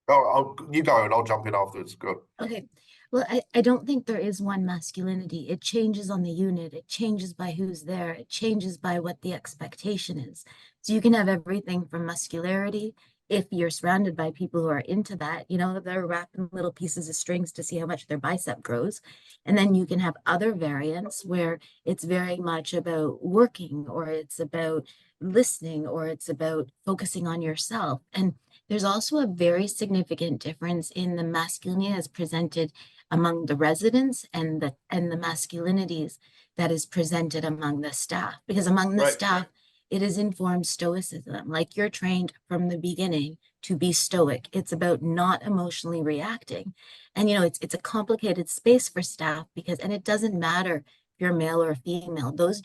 Oh, you go and I'll jump in afterwards. Good. Okay. Well, I don't think there is one masculinity. It changes on the unit. It changes by who's there. It changes by what the expectation is. So you can have everything from muscularity. If you're surrounded by people who are into that, you know, they're wrapping little pieces of strings to see how much their bicep grows. And then you can have other variants where it's very much about working, or it's about listening, or it's about focusing on yourself. And there's also a very significant difference in the masculinity as presented among the residents and the masculinities that is presented among the staff. Because among the staff, it is informed stoicism. Like, you're trained from the beginning to be stoic. It's about not emotionally reacting. And, you know, it's a complicated space for staff because, and it doesn't matter if you're male or female, those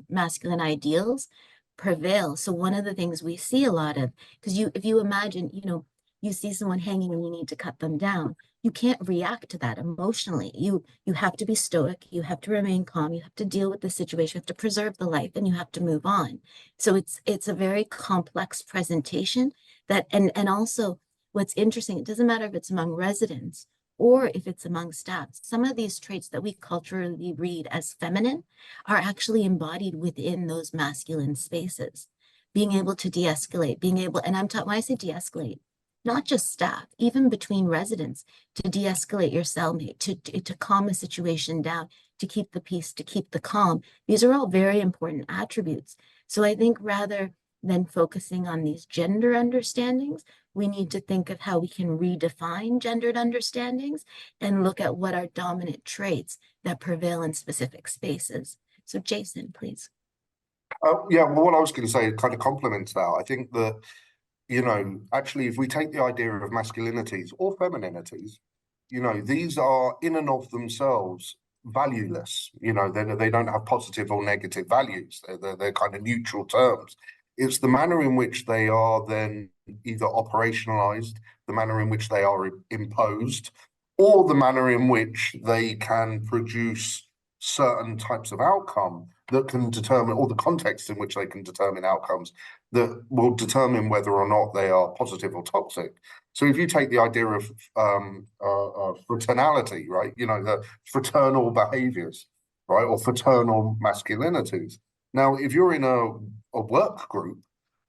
masculine ideals prevail. So one of the things we see a lot of, because if you imagine, you know, you see someone hanging and you need to cut them down, you can't react to that emotionally. You have to be stoic, you have to remain calm, you have to deal with the situation, you have to preserve the life, and you have to move on. So it's a very complex presentation that, and also what's interesting, it doesn't matter if it's among residents or if it's among staff. Some of these traits that we culturally read as feminine are actually embodied within those masculine spaces. Being able to de-escalate, and I'm taught when I say de-escalate, not just staff, even between residents, to de-escalate your cellmate, to calm a situation down, to keep the peace, to keep the calm. These are all very important attributes. So I think rather than focusing on these gender understandings, we need to think of how we can redefine gendered understandings and look at what are dominant traits that prevail in specific spaces. So Jason, please. Yeah, well, what I was going to say kind of complements that. I think that you know, actually, if we take the idea of masculinities or femininities, you know, these are in and of themselves valueless. You know, they don't have positive or negative values. They're kind of neutral terms. It's the manner in which they are then either operationalized, the manner in which they are imposed, or the manner in which they can produce certain types of outcome that can determine, or the context in which they can determine outcomes that will determine whether or not they are positive or toxic. So if you take the idea of fraternality, right, you know, the fraternal behaviors, right, or fraternal masculinities. Now, if you're in a work group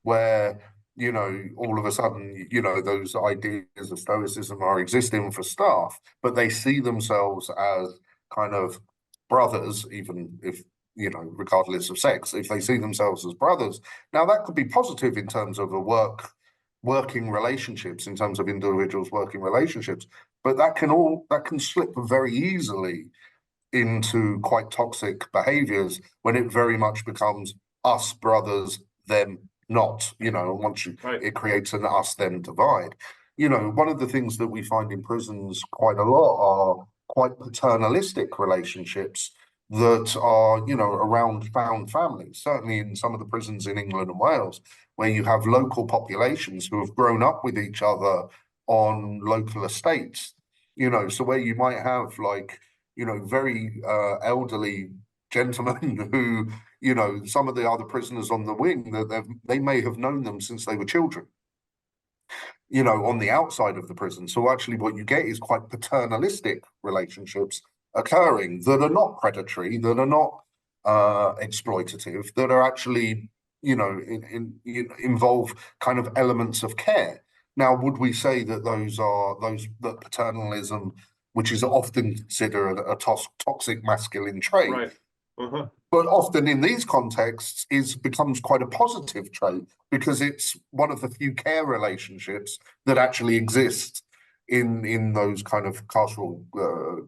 where, you know, all of a sudden, you know, those ideas of stoicism are existing for staff, but they see themselves as kind of brothers, even if, you know, regardless of sex, if they see themselves as brothers. Now, that could be positive in terms of working relationships, in terms of individuals' working relationships, but that can slip very easily into quite toxic behaviors when it very much becomes us brothers, them not, you know, and once it creates an us them divide. You know, one of the things that we find in prisons quite a lot are quite paternalistic relationships that are, you know, around found families, certainly in some of the prisons in England and Wales, where you have local populations who have grown up with each other on local estates, you know, so where you might have like, you know, very elderly gentlemen who, you know, some of the other prisoners on the wing, that they may have known them since they were children, you know, on the outside of the prison. So actually what you get is quite paternalistic relationships occurring that are not predatory, that are not exploitative, that are actually, you know, involve kind of elements of care. Now, would we say that that paternalism, which is often considered a toxic masculine trait, Right. but often in these contexts becomes quite a positive trait because it's one of the few care relationships that actually exist in those kind of carceral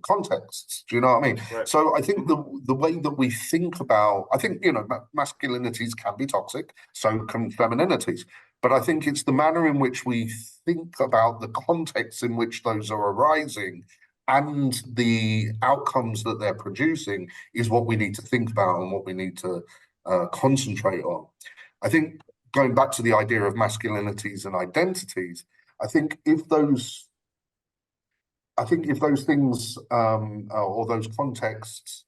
contexts. Do you know what I mean? Right. So I think the way that we think about, I think, you know, masculinities can be toxic, so can femininities. But I think it's the manner in which we think about the context in which those are arising and the outcomes that they're producing is what we need to think about and what we need to concentrate on. I think going back to the idea of masculinities and identities, I think if those things or those contexts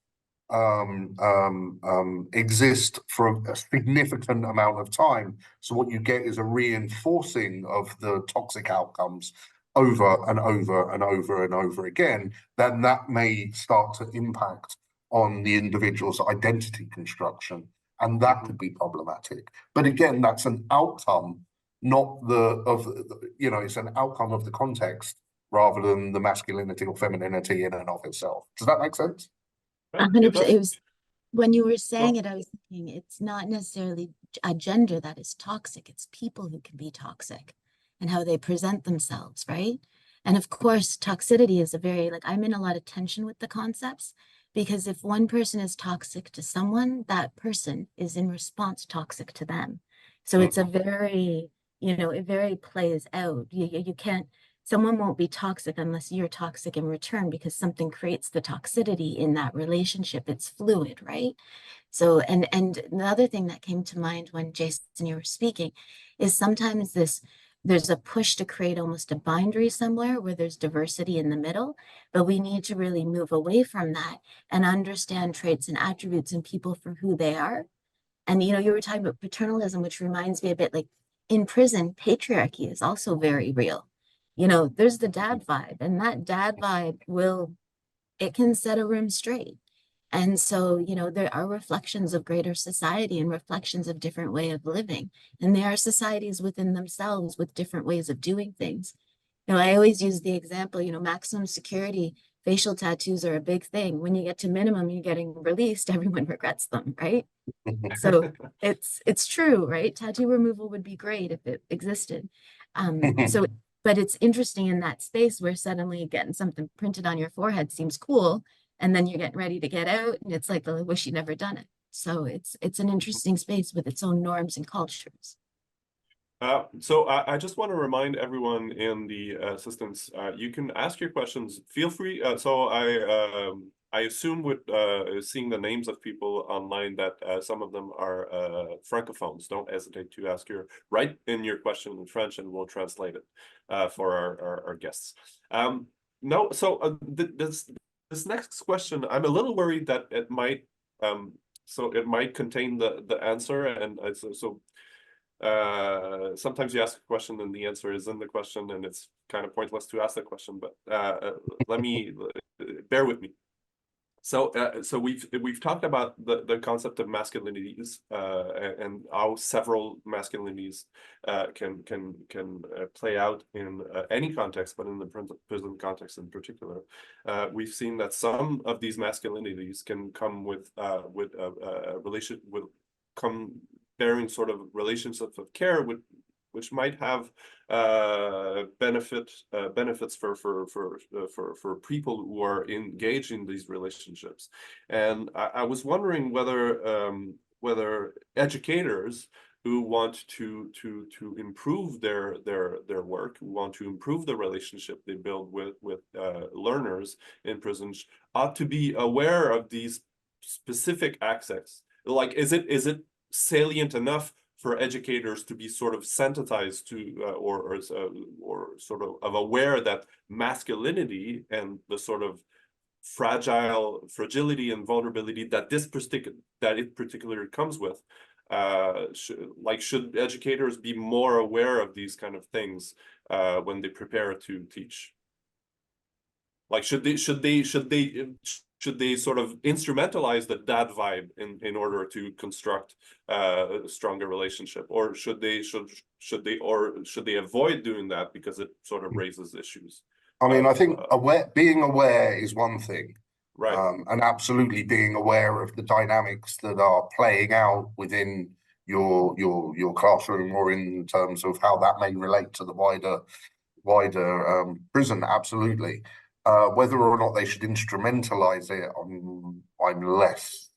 exist for a significant amount of time, so what you get is a reinforcing of the toxic outcomes over and over and over and over again, then that may start to impact on the individual's identity construction, and that could be problematic. But again, that's an outcome, not you know, it's an outcome of the context rather than the masculinity or femininity in and of itself. Does that make sense? 100%. It was when you were saying it, I was thinking it's not necessarily a gender that is toxic. It's people who can be toxic and how they present themselves, right? And of course, toxicity is a very, like, I'm in a lot of tension with the concepts because if one person is toxic to someone, that person is in response toxic to them. So it's a very, you know, it very plays out. You can't, someone won't be toxic unless you're toxic in return because something creates the toxicity in that relationship. It's fluid, right? So, and the other thing that came to mind when Jason, you were speaking is sometimes there's a push to create almost a binary somewhere where there's diversity in the middle, but we need to really move away from that and understand traits and attributes in people for who they are. And, you know, you were talking about paternalism, which reminds me a bit like in prison, patriarchy is also very real. You know, there's the dad vibe, and that dad vibe it can set a room straight. And so, you know, there are reflections of greater society and reflections of different way of living. And there are societies within themselves with different ways of doing things. You know, I always use the example, you know, maximum security, facial tattoos are a big thing. When you get to minimum, you're getting released, everyone regrets them, right? So it's true, right? Tattoo removal would be great if it existed. So, but it's interesting in that space where suddenly getting something printed on your forehead seems cool, and then you're getting ready to get out, and it's like, I wish you'd never done it. So it's an interesting space with its own norms and cultures. So I just want to remind everyone in the assistance, you can ask your questions. Feel free. So I assume with seeing the names of people online that some of them are francophones. Don't hesitate to write in your question in French, and we'll translate it for our guests. No, so this next question, I'm a little worried that it might contain the answer, and sometimes you ask a question and the answer is in the question, and it's kind of pointless to ask the question, but let me bear with me. So we've talked about the concept of masculinities and how several masculinities can play out in any context, but in the prison context in particular. We've seen that some of these masculinities can come with bearing sort of relationships of care, which might have benefits for people who are engaged in these relationships. And I was wondering whether educators who want to improve their work, who want to improve the relationship they build with learners in prisons, ought to be aware of these specific aspects. Like, is it salient enough for educators to be sort of sensitized to or sort of aware that masculinity and the sort of fragility and vulnerability that it particularly comes with, should educators be more aware of these kind of things when they prepare to teach? Like, should they sort of instrumentalize the dad vibe in order to construct a stronger relationship, or should they avoid doing that because it sort of raises issues? I mean, I think being aware is one thing, right? And absolutely being aware of the dynamics that are playing out within your classroom, or in terms of how that may relate to the wider prison. Absolutely. Whether or not they should instrumentalize it, I'm less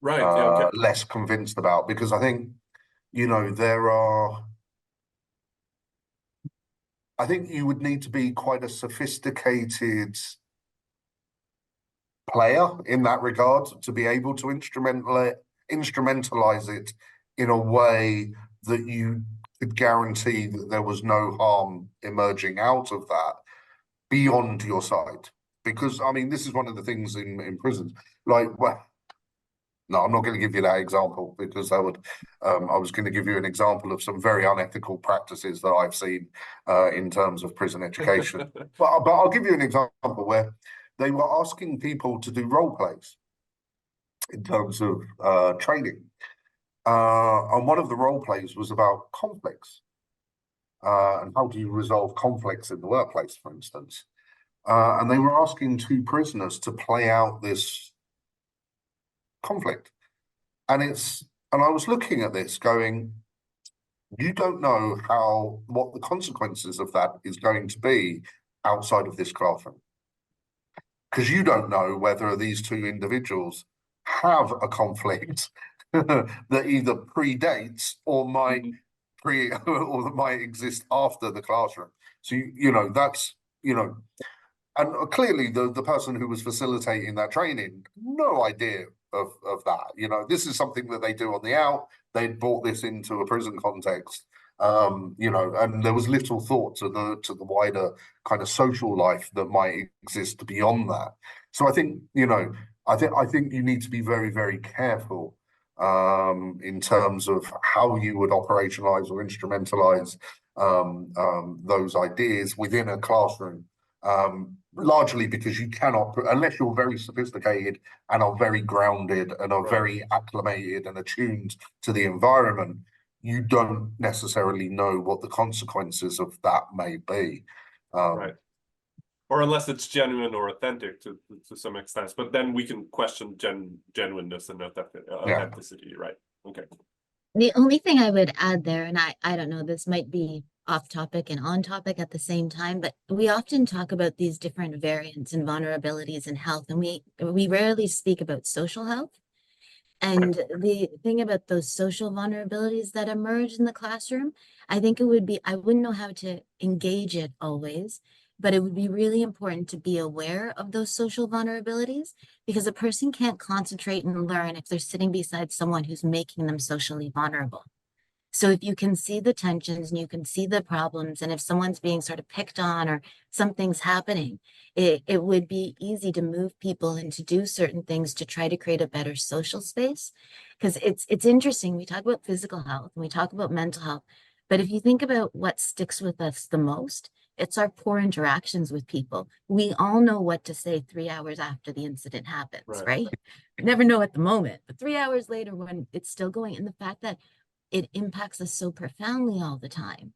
less convinced about, because I think, I think you would need to be quite a sophisticated player in that regard to be able to instrumentalize it in a way that you could guarantee that there was no harm emerging out of that beyond your side. Because, I mean, this is one of the things in prisons, like, well, no, I'm not going to give you that example, because that would, I was going to give you an example of some very unethical practices that I've seen in terms of prison education. but I'll give you an example where they were asking people to do role plays in terms of training. And one of the role plays was about conflicts. And how do you resolve conflicts in the workplace, for instance? And they were asking two prisoners to play out this conflict. And I was looking at this going, you don't know what the consequences of that is going to be outside of this classroom. Because you don't know whether these two individuals have a conflict that either predates or might or that might exist after the classroom. So that's and clearly the person who was facilitating that training, no idea of that. This is something that they do on the out. They'd brought this into a prison context, and there was little thought to the wider kind of social life that might exist beyond that. So I think I think you need to be very, very careful in terms of how you would operationalize or instrumentalize those ideas within a classroom. Largely because you cannot, unless you're very sophisticated and are very grounded and are very acclimated and attuned to the environment, you don't necessarily know what the consequences of that may be. Right. Or unless it's genuine or authentic to some extent, but then we can question genuineness and authenticity, right? Okay. The only thing I would add there, and I don't know, this might be off topic and on topic at the same time, but we often talk about these different variants and vulnerabilities in health, and we rarely speak about social health. And the thing about those social vulnerabilities that emerge in the classroom, I think it would be, I wouldn't know how to engage it always, but it would be really important to be aware of those social vulnerabilities, because a person can't concentrate and learn if they're sitting beside someone who's making them socially vulnerable. So if you can see the tensions and you can see the problems, and if someone's being sort of picked on or something's happening, it would be easy to move people and to do certain things to try to create a better social space. Because it's interesting, we talk about physical health and we talk about mental health, but if you think about what sticks with us the most, it's our poor interactions with people. We all know what to say 3 hours after the incident happens, right? We never know at the moment, but 3 hours later when it's still going, and the fact that it impacts us so profoundly all the time,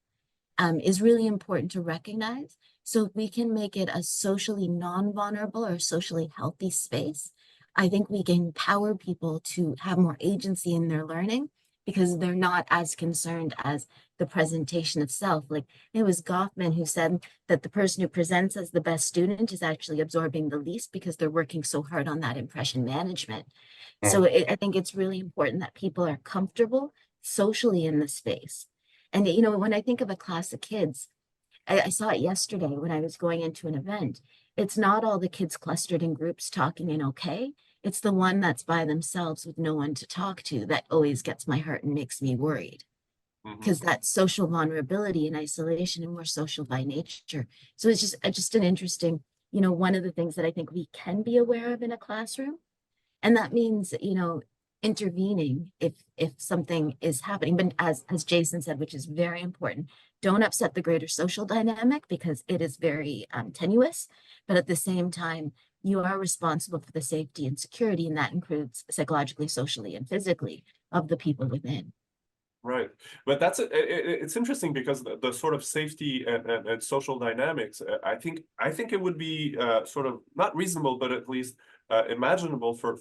is really important to recognize. So if we can make it a socially non-vulnerable or socially healthy space, I think we can empower people to have more agency in their learning, because they're not as concerned as the presentation of self. Like, it was Goffman who said that the person who presents as the best student is actually absorbing the least because they're working so hard on that impression management. So I think it's really important that people are comfortable socially in the space. And, you know, when I think of a class of kids, I saw it yesterday when I was going into an event. It's not all the kids clustered in groups talking and okay. It's the one that's by themselves with no one to talk to that always gets my heart and makes me worried. Because that social vulnerability and isolation, and we're social by nature. So it's just an interesting, you know, one of the things that I think we can be aware of in a classroom. And that means, you know, intervening if something is happening. But as Jason said, which is very important, don't upset the greater social dynamic, because it is very tenuous. But at the same time, you are responsible for the safety and security, and that includes psychologically, socially, and physically of the people within. Right, but it's interesting because the sort of safety and social dynamics, I think it would be sort of not reasonable, but at least imaginable for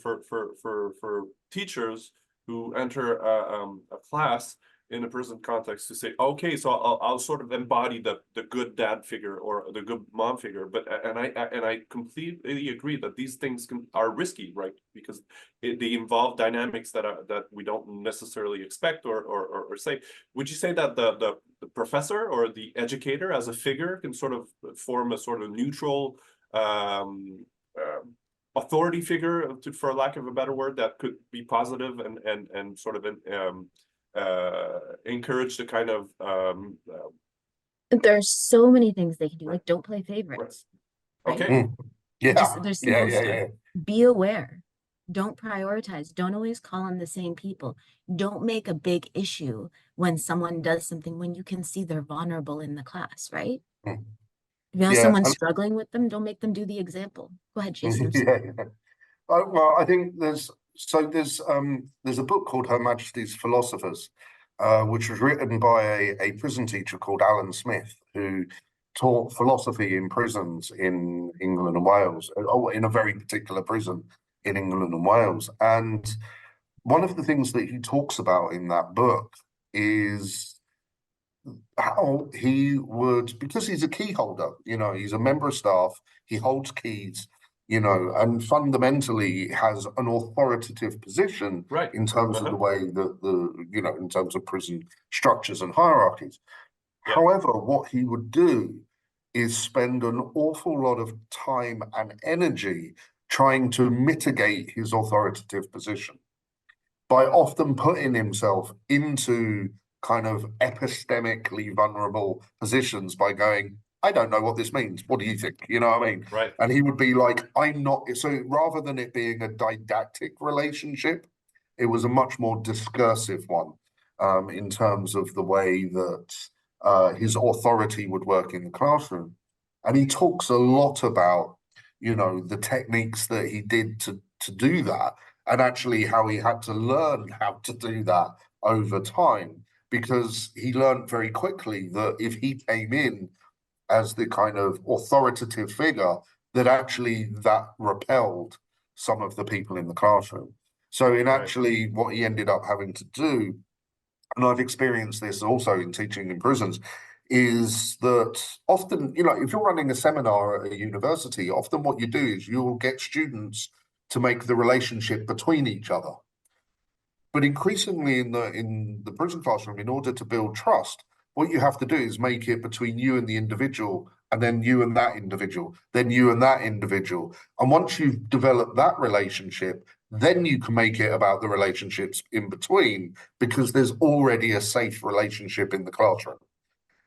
teachers who enter a class in a prison context to say, okay, so I'll sort of embody the good dad figure or the good mom figure, but I completely agree that these things are risky, right? Because they involve dynamics that we don't necessarily expect or say. Would you say that the professor or the educator as a figure can sort of form a sort of neutral authority figure, for lack of a better word, that could be positive and sort of encourage the kind of There's so many things they can do, like don't play favorites. Okay. Right? Yeah. There's simple stuff. Be aware. Don't prioritize. Don't always call on the same people. Don't make a big issue when someone does something when you can see they're vulnerable in the class, right? If you know someone's struggling with them, don't make them do the example. Go ahead, Jason. Well, I think there's a book called Her Majesty's Philosophers, which was written by a prison teacher called Alan Smith, who taught philosophy in prisons in England and Wales, or in a very particular prison in England and Wales. And one of the things that he talks about in that book is how he would, because he's a key holder, you know, he's a member of staff, he holds keys, you know, and fundamentally has an authoritative position in terms of the way that you know, in terms of prison structures and hierarchies. However, what he would do is spend an awful lot of time and energy trying to mitigate his authoritative position by often putting himself into kind of epistemically vulnerable positions by going, I don't know what this means. What do you think? You know what I mean? Right. And he would be like, I'm not. So rather than it being a didactic relationship, it was a much more discursive one in terms of the way that his authority would work in the classroom. And he talks a lot about, you know, the techniques that he did to do that, and actually how he had to learn how to do that over time, because he learned very quickly that if he came in as the kind of authoritative figure, that actually that repelled some of the people in the classroom. So in actually what he ended up having to do, and I've experienced this also in teaching in prisons, is that often, you know, if you're running a seminar at a university, often what you do is you'll get students to make the relationship between each other. But increasingly in the prison classroom, in order to build trust, what you have to do is make it between you and the individual, and then you and that individual, then you and that individual. And once you've developed that relationship, then you can make it about the relationships in between, because there's already a safe relationship in the classroom.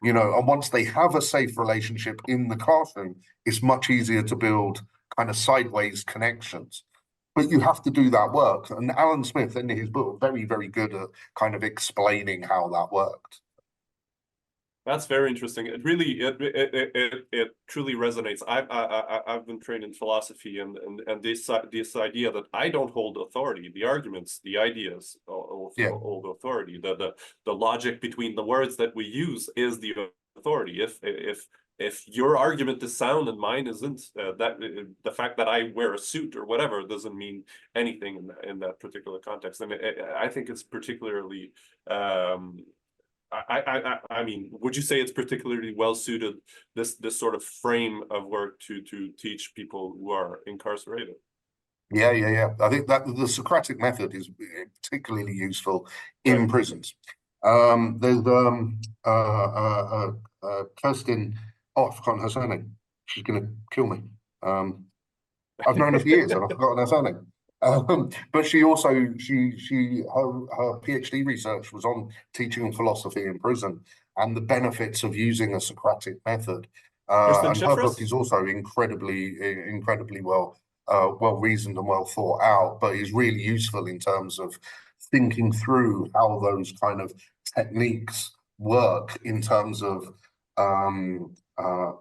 You know, and once they have a safe relationship in the classroom, it's much easier to build kind of sideways connections. But you have to do that work. And Alan Smith, in his book, very, very good at kind of explaining how that worked. That's very interesting. It really, it truly resonates. I've been trained in philosophy, and this idea that I don't hold authority, the arguments, the ideas hold authority. The logic between the words that we use is the authority. If your argument is sound and mine isn't, that the fact that I wear a suit or whatever doesn't mean anything in that particular context. And I think it's particularly. I mean, would you say it's particularly well suited, this sort of frame of work to teach people who are incarcerated? Yeah. I think that the Socratic method is particularly useful in prisons. There's Kirsten. Oh, I've forgotten her surname. She's going to kill me. I've known her for years and I've forgotten her surname. But she also her PhD research was on teaching philosophy in prison and the benefits of using a Socratic method. And her book is also incredibly well reasoned and well thought out, but is really useful in terms of thinking through how those kind of techniques work in terms of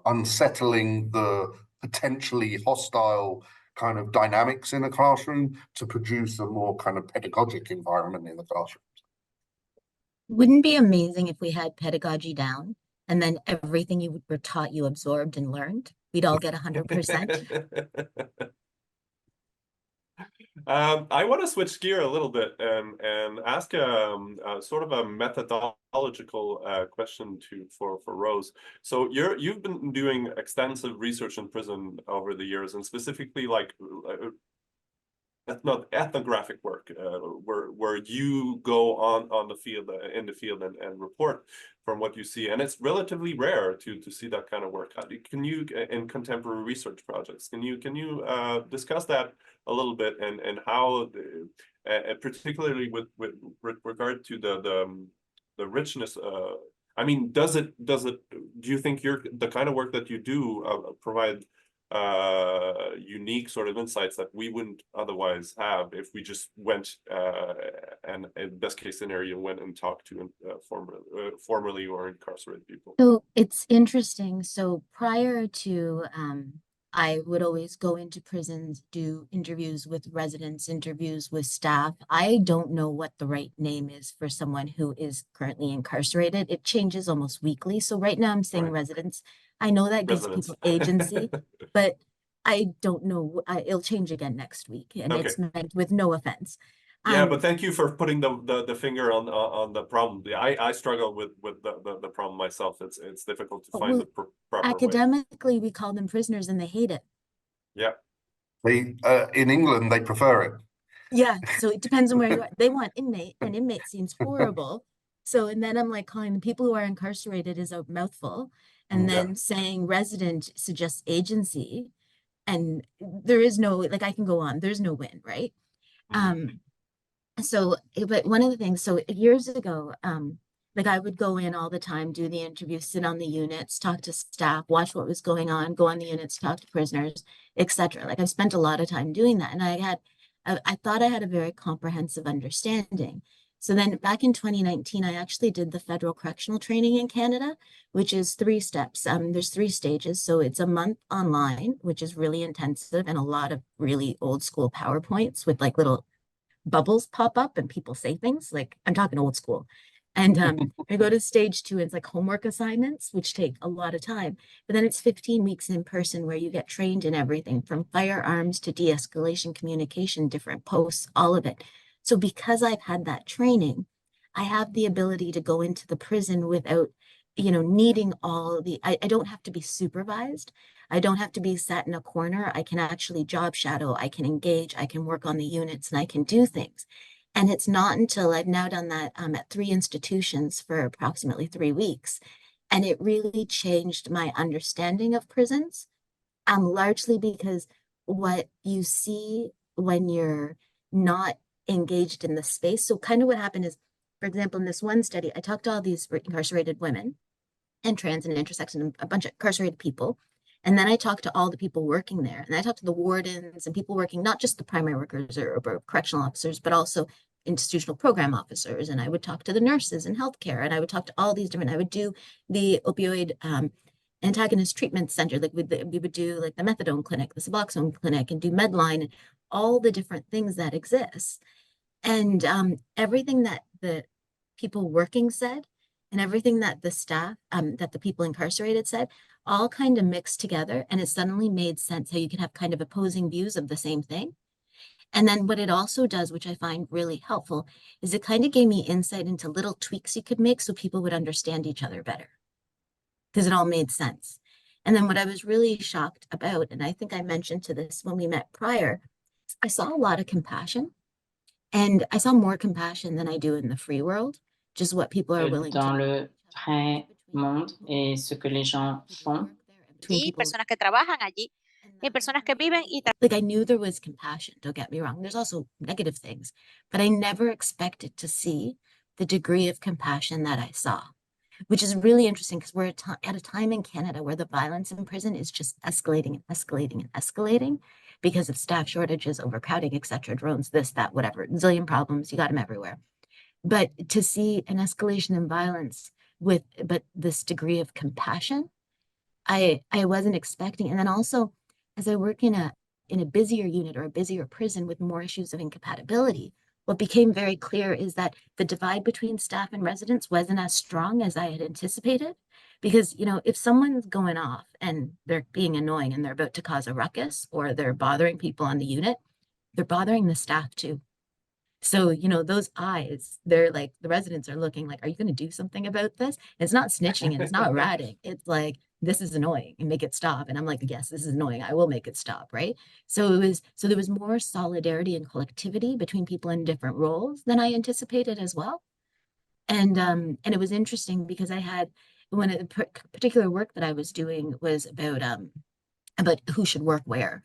unsettling the potentially hostile kind of dynamics in a classroom to produce a more kind of pedagogic environment in the classroom. Wouldn't it be amazing if we had pedagogy down and then everything you were taught you absorbed and learned? We'd all get 100%. I want to switch gear a little bit and ask sort of a methodological question for Rose. So you've been doing extensive research in prison over the years, and specifically like ethnographic work, where you go on the field, in the field, and report from what you see, and it's relatively rare to see that kind of work. Can you, in contemporary research projects, can you discuss that a little bit, and how, particularly with regard to the richness? I mean, do you think the kind of work that you do provide unique sort of insights that we wouldn't otherwise have if we just went and in best case scenario went and talked to formerly or incarcerated people? So it's interesting. So prior to I would always go into prisons, do interviews with residents, interviews with staff. I don't know what the right name is for someone who is currently incarcerated. It changes almost weekly. So right now I'm saying residents. I know that gives people agency, but I don't know. It'll change again next week, and it's meant with no offense. Yeah, but thank you for putting the finger on the problem. I struggle with the problem myself. It's difficult to find the proper academically way. We call them prisoners and they hate it. Yeah. They in England they prefer it. Yeah, so it depends on where you are. They want inmate, and inmate seems horrible. So, and then I'm like calling the people who are incarcerated is a mouthful, and then saying resident suggests agency, and there is no, like, I can go on, there's no win, right? So, but one of the things, so years ago, like I would go in all the time, do the interview, sit on the units, talk to staff, watch what was going on, go on the units, talk to prisoners, etc. Like I've spent a lot of time doing that, and I thought I had a very comprehensive understanding. So then back in 2019, I actually did the federal correctional training in Canada, which is 3 steps. There's 3 stages. So it's a month online, which is really intensive, and a lot of really old school PowerPoints with like little bubbles pop up and people say things. Like I'm talking old school. And I go to stage 2, it's like homework assignments, which take a lot of time. But then it's 15 weeks in person where you get trained in everything from firearms to de-escalation communication, different posts, all of it. So because I've had that training, I have the ability to go into the prison without, needing all the, I don't have to be supervised. I don't have to be sat in a corner. I can actually job shadow, I can engage, I can work on the units, and I can do things. And it's not until I've now done that at 3 institutions for approximately 3 weeks. And it really changed my understanding of prisons, largely because what you see when you're not engaged in the space. So kind of what happened is, for example, in this one study, I talked to all these incarcerated women and trans and intersex and a bunch of incarcerated people. And then I talked to all the people working there. And I talked to the wardens and people working, not just the primary workers or correctional officers, but also institutional program officers. And I would talk to the nurses in healthcare. And I would talk to all these different, I would do the opioid antagonist treatment center. Like we would do like the methadone clinic, the Suboxone clinic, and do Medline, and all the different things that exist. And everything that the people working said, and everything that the staff, that the people incarcerated said, all kind of mixed together, and it suddenly made sense how you can have kind of opposing views of the same thing. And then what it also does, which I find really helpful, is it kind of gave me insight into little tweaks you could make so people would understand each other better, because it all made sense. And then what I was really shocked about, and I think I mentioned to this when we met prior, I saw a lot of compassion, and I saw more compassion than I do in the free world, just what people are willing Dans to le vrai monde et ce que les gens font. Y personas que trabajan allí, y personas que viven y Like, I knew there was compassion, don't get me wrong. There's also negative things, but I never expected to see the degree of compassion that I saw, which is really interesting because we're at a time in Canada where the violence in prison is just escalating and escalating and escalating because of staff shortages, overcrowding, etc., drones, this, that, whatever, zillion problems, you got them everywhere. But to see an escalation in violence with this degree of compassion, I wasn't expecting. And then also, as I work in a busier unit or a busier prison with more issues of incompatibility, what became very clear is that the divide between staff and residents wasn't as strong as I had anticipated. Because, you know, if someone's going off and they're being annoying and they're about to cause a ruckus or they're bothering people on the unit, they're bothering the staff too. So, you know, those eyes, they're like, the residents are looking like, are you going to do something about this? It's not snitching and it's not ratting. It's like, this is annoying and make it stop. And I'm like, yes, this is annoying. I will make it stop. Right. So there was more solidarity and collectivity between people in different roles than I anticipated as well. And it was interesting because I had one of the particular work that I was doing was about who should work where.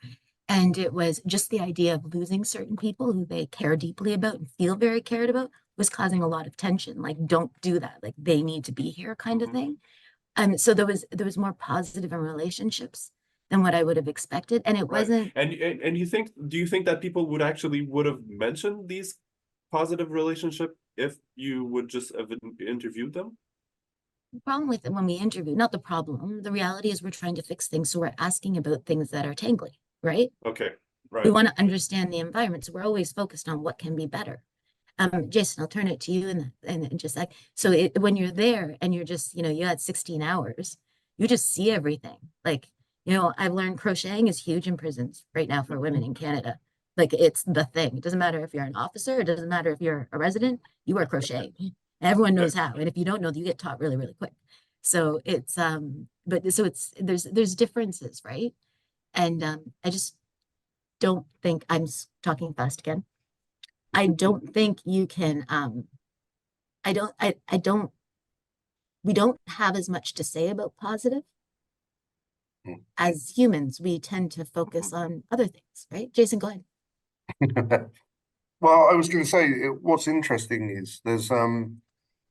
And it was just the idea of losing certain people who they care deeply about and feel very cared about was causing a lot of tension. Like, don't do that. Like, they need to be here kind of thing. So there was more positive in relationships than what I would have expected. And it wasn't. And do you think that people would have mentioned these positive relationship if you would just have interviewed them? The problem with it when we interview, not the problem, the reality is we're trying to fix things. So we're asking about things that are tangly. Right? Okay, right. We want to understand the environment. So we're always focused on what can be better. Jason, I'll turn it to you and just like, so when you're there and you're just, you know, you had 16 hours, you just see everything. Like, you know, I've learned crocheting is huge in prisons right now for women in Canada. Like, it's the thing. It doesn't matter if you're an officer, it doesn't matter if you're a resident, you are crocheting. Everyone knows how. And if you don't know, you get taught really, really quick. So it's, but so it's, there's differences, right? And I just don't think, I'm talking fast again. I don't think you can, we don't have as much to say about positive. As humans, we tend to focus on other things, right? Jason, go ahead. Well, I was going to say, what's interesting is there's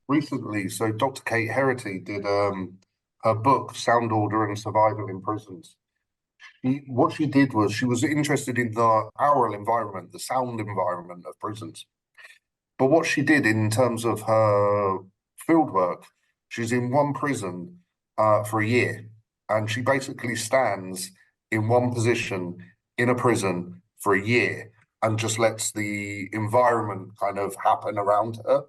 recently, so Dr. Kate Herity did her book, Sound Order and Survival in Prisons. What she did was she was interested in the aural environment, the sound environment of prisons. But what she did in terms of her field work, she's in one prison for a year, and she basically stands in one position in a prison for a year and just lets the environment kind of happen around her.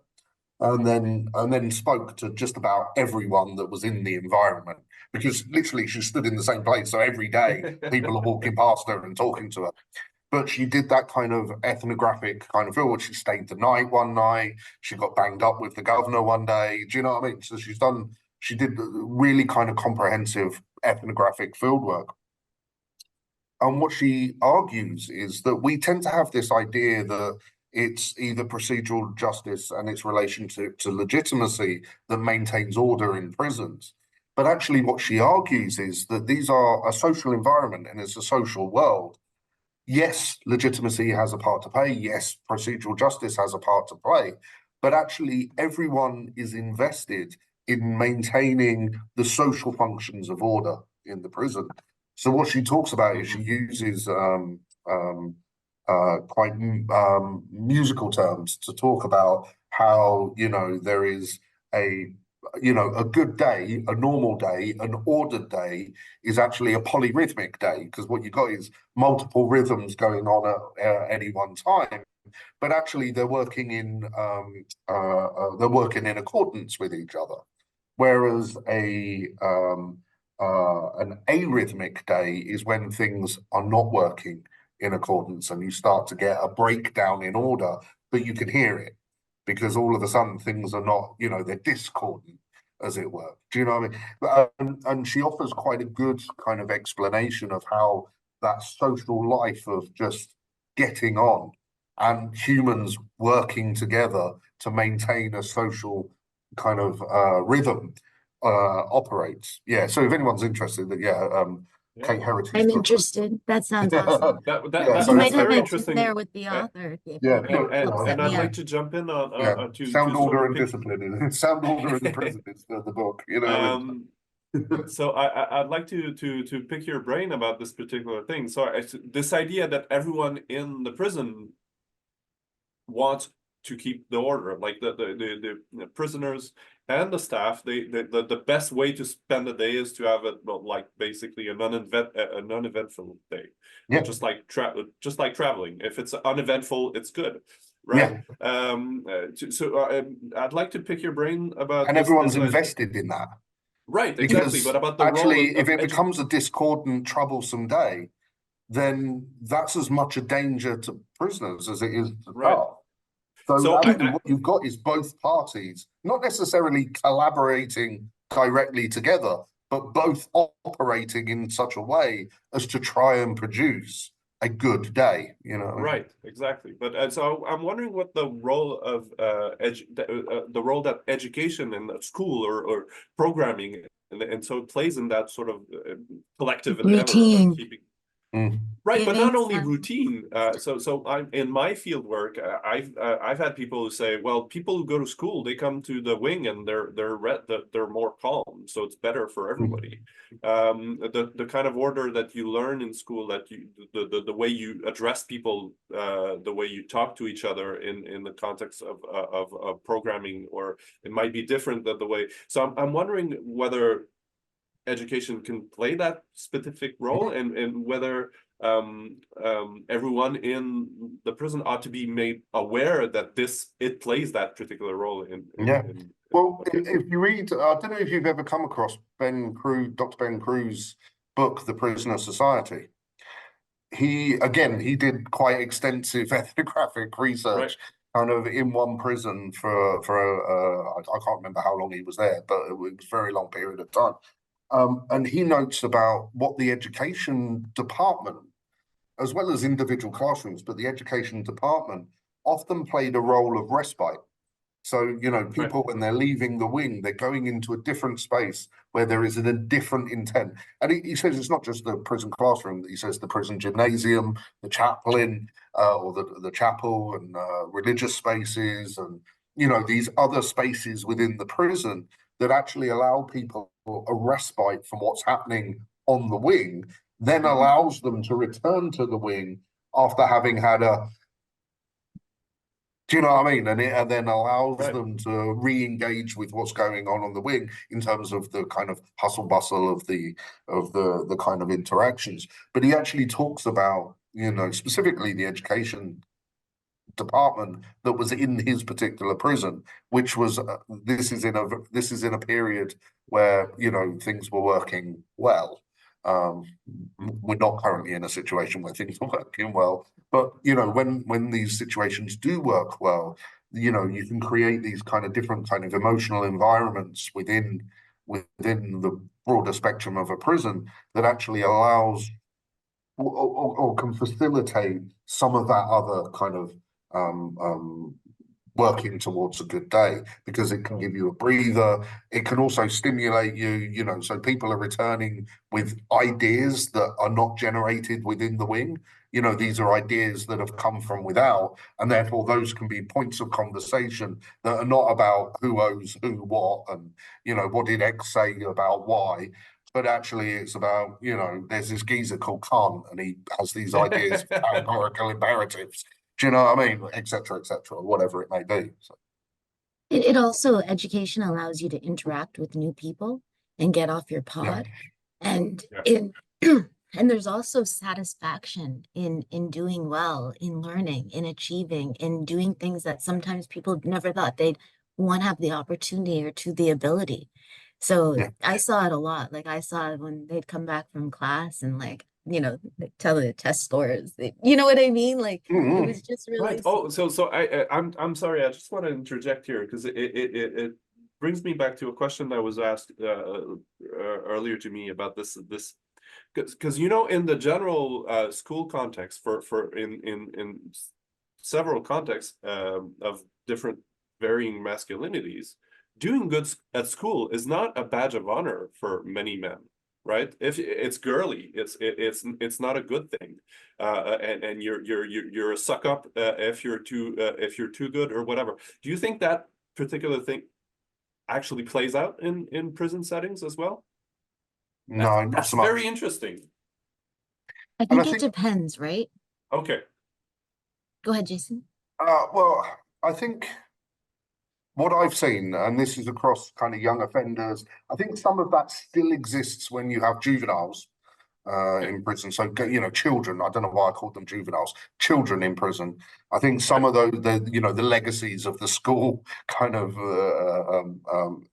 And then spoke to just about everyone that was in the environment, because literally she stood in the same place. So every day people are walking past her and talking to her. But she did that kind of ethnographic kind of feel. She stayed the night one night. She got banged up with the governor one day. Do you know what I mean? So she did really kind of comprehensive ethnographic field work. And what she argues is that we tend to have this idea that it's either procedural justice and its relation to legitimacy that maintains order in prisons. But actually what she argues is that these are a social environment and it's a social world. Yes, legitimacy has a part to play. Yes, procedural justice has a part to play. But actually everyone is invested in maintaining the social functions of order in the prison. So what she talks about is she uses quite musical terms to talk about how, you know, there is a, you know, a good day, a normal day, an ordered day is actually a polyrhythmic day, because what you got is multiple rhythms going on at any one time, but actually they're working in accordance with each other. Whereas an arrhythmic day is when things are not working in accordance and you start to get a breakdown in order, but you can hear it because all of a sudden things are not, you know, they're discordant, as it were. Do you know what I mean? And she offers quite a good kind of explanation of how that social life of just getting on and humans working together to maintain a social kind of rhythm operates. Yeah, so if anyone's interested, Kate Heritage. I'm interested. That sounds awesome. So You might that's have very it interesting. there with the author. And I'd like to jump in on Sound to Order sort of and pick- Discipline. Sound Order in the Prison is the book, you know. So I'd like to pick your brain about this particular thing. So this idea that everyone in the prison wants to keep the order, like the prisoners and the staff, the best way to spend the day is to have it, well, like basically a non-eventful day. Yeah. Just like traveling. If it's uneventful, it's good, right? Yeah. I'd like to pick your brain about and this, everyone's this invested in that. right, exactly. But about the actually, role if it becomes a discordant, troublesome day, then that's as much a danger to prisoners as it is to staff. So actually, what you've got is both parties not necessarily collaborating directly together, but both operating in such a way as to try and produce a good day, you know. Right, exactly. But so I'm wondering what the role of the role that education in school or programming and so it plays in that sort of collective endeavor of keeping. Right, but not only routine. So I'm in my field work. I've had people who say, well, people who go to school, they come to the wing and they're more calm, so it's better for everybody. The kind of order that you learn in school, that the way you address people, the way you talk to each other in the context of programming, or it might be different than the way. So I'm wondering whether education can play that specific role, and whether everyone in the prison ought to be made aware that it plays that particular role in if you read, I don't know if you've ever come across Dr. Ben Crew's book, The Prisoner Society. He did quite extensive ethnographic research, kind of in one prison for I can't remember how long he was there, but it was a very long period of time. And he notes about what the education department, as well as individual classrooms, but the education department often played a role of respite. So, you know, people, when they're leaving the wing, they're going into a different space where there is a different intent. And he says it's not just the prison classroom, he says the prison gymnasium, the chaplain, or the chapel, and religious spaces, and, you know, these other spaces within the prison that actually allow people a respite from what's happening on the wing, then allows them to return to the wing after having had do you know what I mean? And then allows them to re-engage with what's going on the wing in terms of the kind of hustle bustle of the kind of interactions. But he actually talks about, you know, specifically the education department that was in his particular prison, which was this is in a period where, you know, things were working well. We're not currently in a situation where things are working well, but, you know, when these situations do work well, you know, you can create these kind of different kind of emotional environments within the broader spectrum of a prison that actually allows or can facilitate some of that other kind of working towards a good day, because it can give you a breather. It can also stimulate you, you know, so people are returning with ideas that are not generated within the wing. You know, these are ideas that have come from without, and therefore those can be points of conversation that are not about who owes who what, and, you know, what did X say about Y, but actually it's about, you know, there's this geezer called Kant, and he has these ideas, allegorical imperatives. Do you know what I mean? Et cetera, whatever it may be. So. It also, education allows you to interact with new people and get off your pod. And in and there's also satisfaction in doing well, in learning, in achieving, in doing things that sometimes people never thought they'd want to have the opportunity or to the ability. So I saw it a lot. Like I saw it when they'd come back from class and, like, you know, tell the test scores. You know what I mean? Like it was just really right. Oh, so I'm sorry. I just want to interject here, because it brings me back to a question that was asked earlier to me about this because, you know, in the general school context, for in several contexts of different varying masculinities, doing good at school is not a badge of honor for many men. Right? If it's girly, it's not a good thing, and you're a suck up if you're too good or whatever. Do you think that particular thing actually plays out in prison settings as well? No, not that's so much. very interesting. I think it depends, right? Okay. Go ahead, Jason. Well, I think what I've seen, and this is across kind of young offenders, I think some of that still exists when you have juveniles in prison. So, you know, children, I don't know why I called them juveniles, children in prison. I think some of the legacies of the school kind of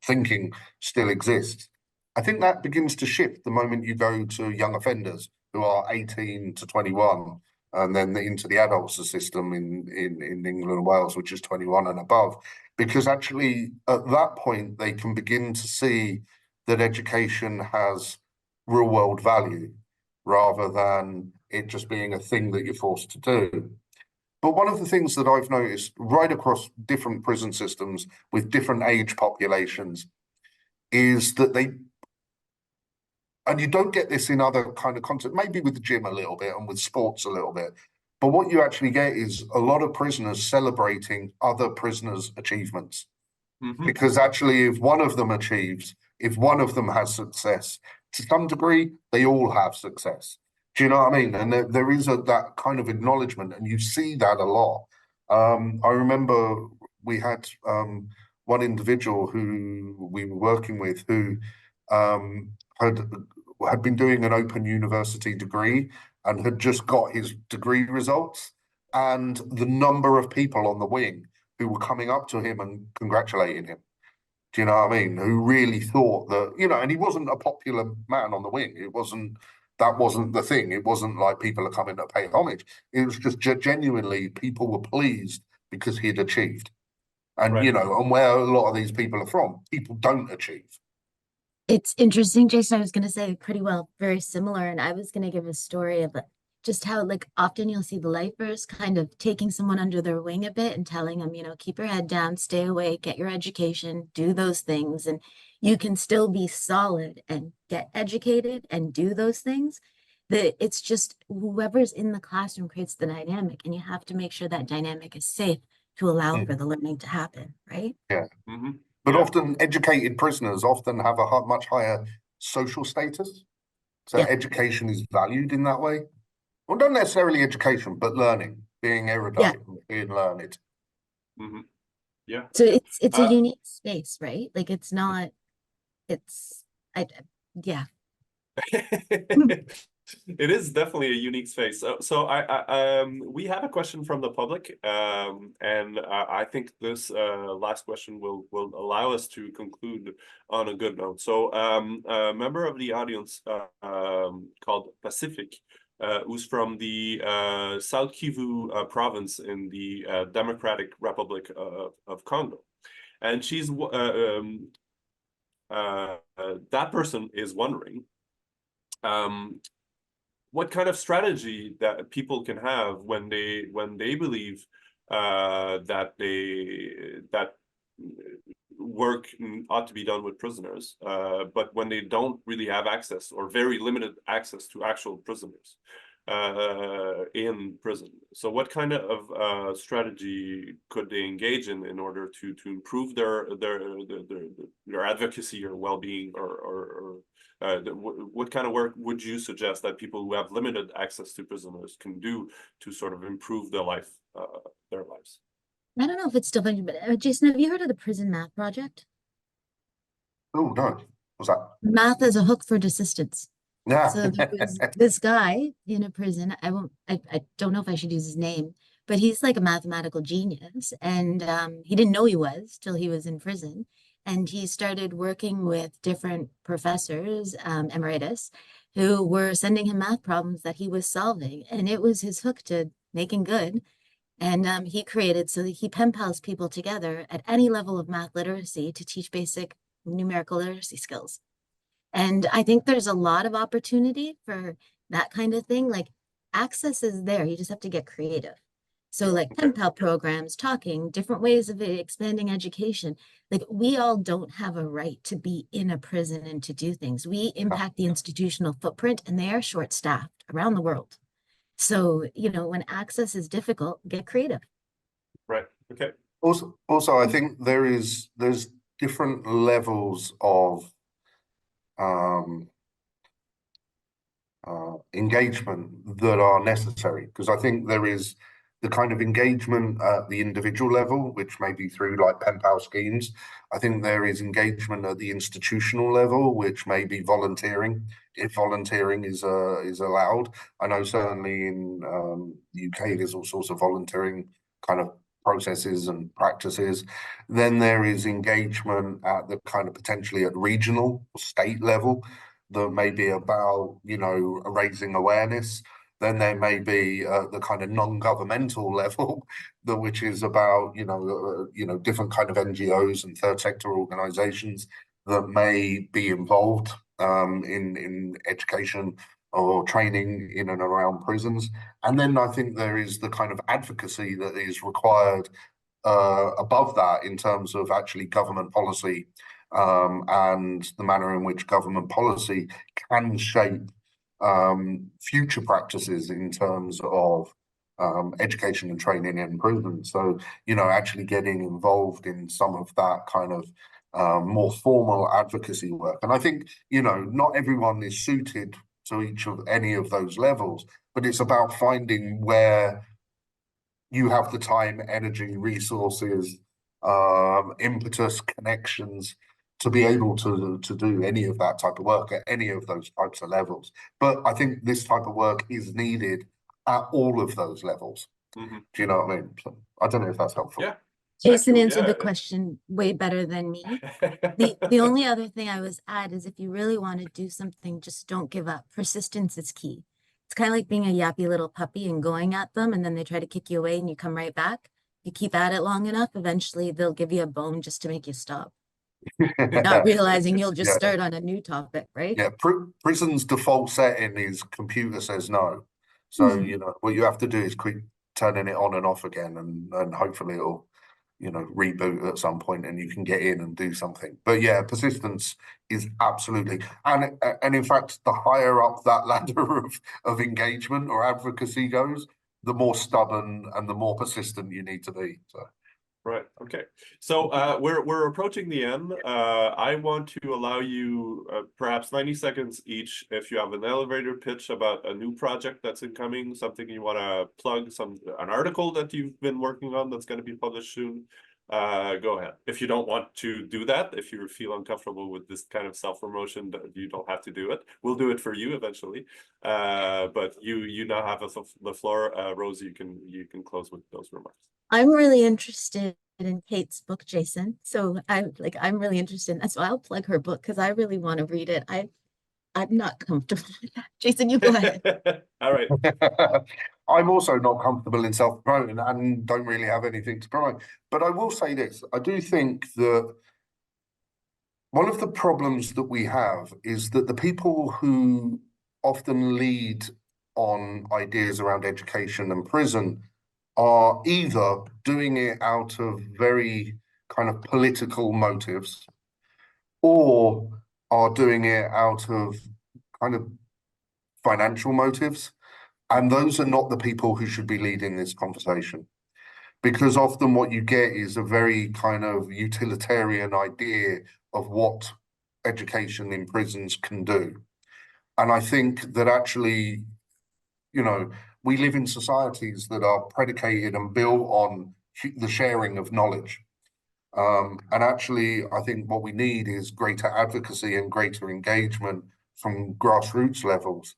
thinking still exist. I think that begins to shift the moment you go to young offenders who are 18 to 21, and then into the adults system in England and Wales, which is 21 and above. Because actually, at that point, they can begin to see that education has real world value, rather than it just being a thing that you're forced to do. But one of the things that I've noticed right across different prison systems with different age populations is that and you don't get this in other kind of content, maybe with the gym a little bit and with sports a little bit, but what you actually get is a lot of prisoners celebrating other prisoners' achievements. Because actually, if one of them achieves, if one of them has success, to some degree, they all have success. Do you know what I mean? And there is that kind of acknowledgement, and you see that a lot. I remember we had one individual who we were working with who had been doing an open university degree and had just got his degree results, and the number of people on the wing who were coming up to him and congratulating him. Do you know what I mean? Who really thought that, you know, and he wasn't a popular man on the wing. That wasn't the thing. It wasn't like people are coming to pay homage. It was just genuinely people were pleased because he had achieved. And, you know, and where a lot of these people are from, people don't achieve. It's interesting, Jason. I was going to say pretty well, very similar. And I was going to give a story of just how, like, often you'll see the lifers kind of taking someone under their wing a bit and telling them, you know, keep your head down, stay awake, get your education, do those things. And you can still be solid and get educated and do those things. It's just whoever's in the classroom creates the dynamic, and you have to make sure that dynamic is safe to allow for the learning to happen, right? Yeah. But often educated prisoners often have a much higher social status. So education is valued in that way. Well, not necessarily education, but learning, being erudite, being learned. Yeah. So it's a unique space, right? Like it's not, yeah. It is definitely a unique space. So we have a question from the public, and I think this last question will allow us to conclude on a good note. So a member of the audience called Pacific, who's from the South Kivu province in the Democratic Republic of Congo, and she's that person is wondering what kind of strategy that people can have when they believe that work ought to be done with prisoners, but when they don't really have access or very limited access to actual prisoners in prison. So what kind of strategy could they engage in order to improve their advocacy or well-being, or what kind of work would you suggest that people who have limited access to prisoners can do to sort of improve their lives? I don't know if it's still funny, but Jason, have you heard of the Prison Math Project? Oh, no. What's that? Math as a hook for desistance. Yeah. So there was this guy in a prison. I don't know if I should use his name, but he's like a mathematical genius. And he didn't know he was till he was in prison. And he started working with different professors, emeritus, who were sending him math problems that he was solving. And it was his hook to making good. And he created so that he pen pals people together at any level of math literacy to teach basic numerical literacy skills. And I think there's a lot of opportunity for that kind of thing. Like, access is there, you just have to get creative. So like pen pal programs, talking, different ways of expanding education. Like, we all don't have a right to be in a prison and to do things. We impact the institutional footprint, and they are short-staffed around the world. So, you know, when access is difficult, get creative. Right. Okay. Also, I think there's different levels of engagement that are necessary, because I think there is the kind of engagement at the individual level, which may be through like pen pal schemes. I think there is engagement at the institutional level, which may be volunteering, if volunteering is allowed. I know certainly in the UK there's all sorts of volunteering kind of processes and practices. Then there is engagement at the kind of potentially at regional or state level that may be about, you know, raising awareness. Then there may be the kind of non-governmental level, which is about, you know, different kind of NGOs and third sector organizations that may be involved in education or training in and around prisons. And then I think there is the kind of advocacy that is required above that in terms of actually government policy and the manner in which government policy can shape future practices in terms of education and training in prison. So, you know, actually getting involved in some of that kind of more formal advocacy work. And I think, you know, not everyone is suited to any of those levels, but it's about finding where you have the time, energy, resources, impetus, connections to be able to do any of that type of work at any of those types of levels. But I think this type of work is needed at all of those levels. Mm-hmm. Do you know what I mean? So I don't know if that's helpful. Yeah. Jason answered the question way better than me. The only other thing I was add is, if you really want to do something, just don't give up. Persistence is key. It's kind of like being a yappy little puppy and going at them, and then they try to kick you away and you come right back. You keep at it long enough, eventually they'll give you a bone just to make you stop. You're not realizing you'll just start on a new topic, right? Yeah, prison's default setting is computer says no. So, you know, what you have to do is keep turning it on and off again, and hopefully it'll, you know, reboot at some point and you can get in and do something. But yeah, persistence is absolutely, and in fact, the higher up that ladder of engagement or advocacy goes, the more stubborn and the more persistent you need to be. So. Right. Okay. So we're approaching the end. I want to allow you perhaps 90 seconds each if you have an elevator pitch about a new project that's incoming, something you want to plug, an article that you've been working on that's going to be published soon. Go ahead. If you don't want to do that, if you feel uncomfortable with this kind of self-promotion, you don't have to do it. We'll do it for you eventually. But you now have the floor. Rose, you can close with those remarks. I'm really interested in Kate's book, Jason. So I'm really interested in that. So I'll plug her book because I really want to read it. I'm not comfortable with that. Jason, you go ahead. All right. I'm also not comfortable in self-promoting and don't really have anything to promote. But I will say this, I do think that one of the problems that we have is that the people who often lead on ideas around education and prison are either doing it out of very kind of political motives or are doing it out of kind of financial motives. And those are not the people who should be leading this conversation. Because often what you get is a very kind of utilitarian idea of what education in prisons can do. And I think that actually, you know, we live in societies that are predicated and built on the sharing of knowledge. And actually, I think what we need is greater advocacy and greater engagement from grassroots levels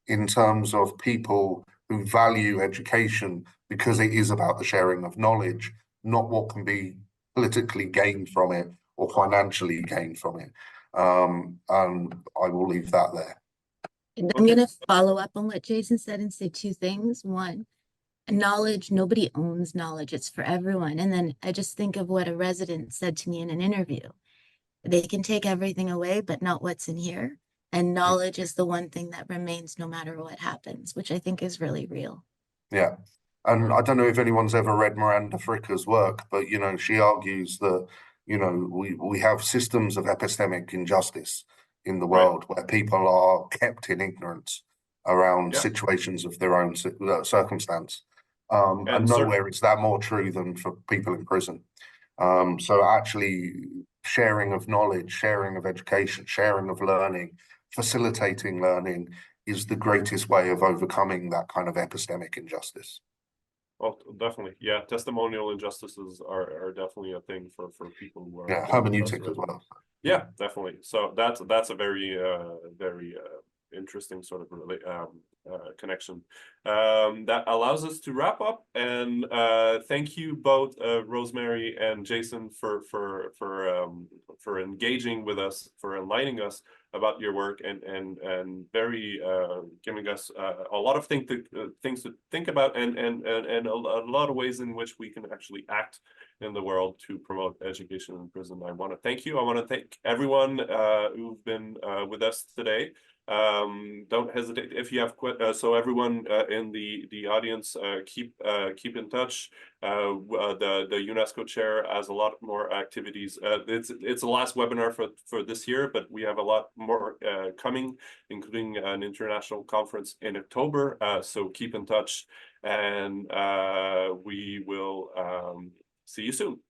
in terms of people who value education because it is about the sharing of knowledge, not what can be politically gained from it or financially gained from it. And I will leave that there. And I'm going to follow up on what Jason said and say two things. One, knowledge, nobody owns knowledge. It's for everyone. And then I just think of what a resident said to me in an interview. They can take everything away, but not what's in here. And knowledge is the one thing that remains no matter what happens, which I think is really real. Yeah. And I don't know if anyone's ever read Miranda Fricker's work, but, you know, she argues that, you know, we have systems of epistemic injustice in the world where people are kept in ignorance around situations of their own circumstance. And nowhere is that more true than for people in prison. So actually sharing of knowledge, sharing of education, sharing of learning, facilitating learning is the greatest way of overcoming that kind of epistemic injustice. Well, definitely. Yeah, testimonial injustices are definitely a thing for people who are hermeneutic as well. Yeah, definitely. So that's a very interesting sort of connection that allows us to wrap up. And thank you both, Rosemary and Jason, for engaging with us, for enlightening us about your work and very giving us a lot of things to think about and a lot of ways in which we can actually act in the world to promote education in prison. I want to thank you. I want to thank everyone who've been with us today. Don't hesitate if you have so everyone in the audience, keep in touch. The UNESCO chair has a lot more activities. It's the last webinar for this year, but we have a lot more coming, including an international conference in October. So keep in touch, and we will see you soon.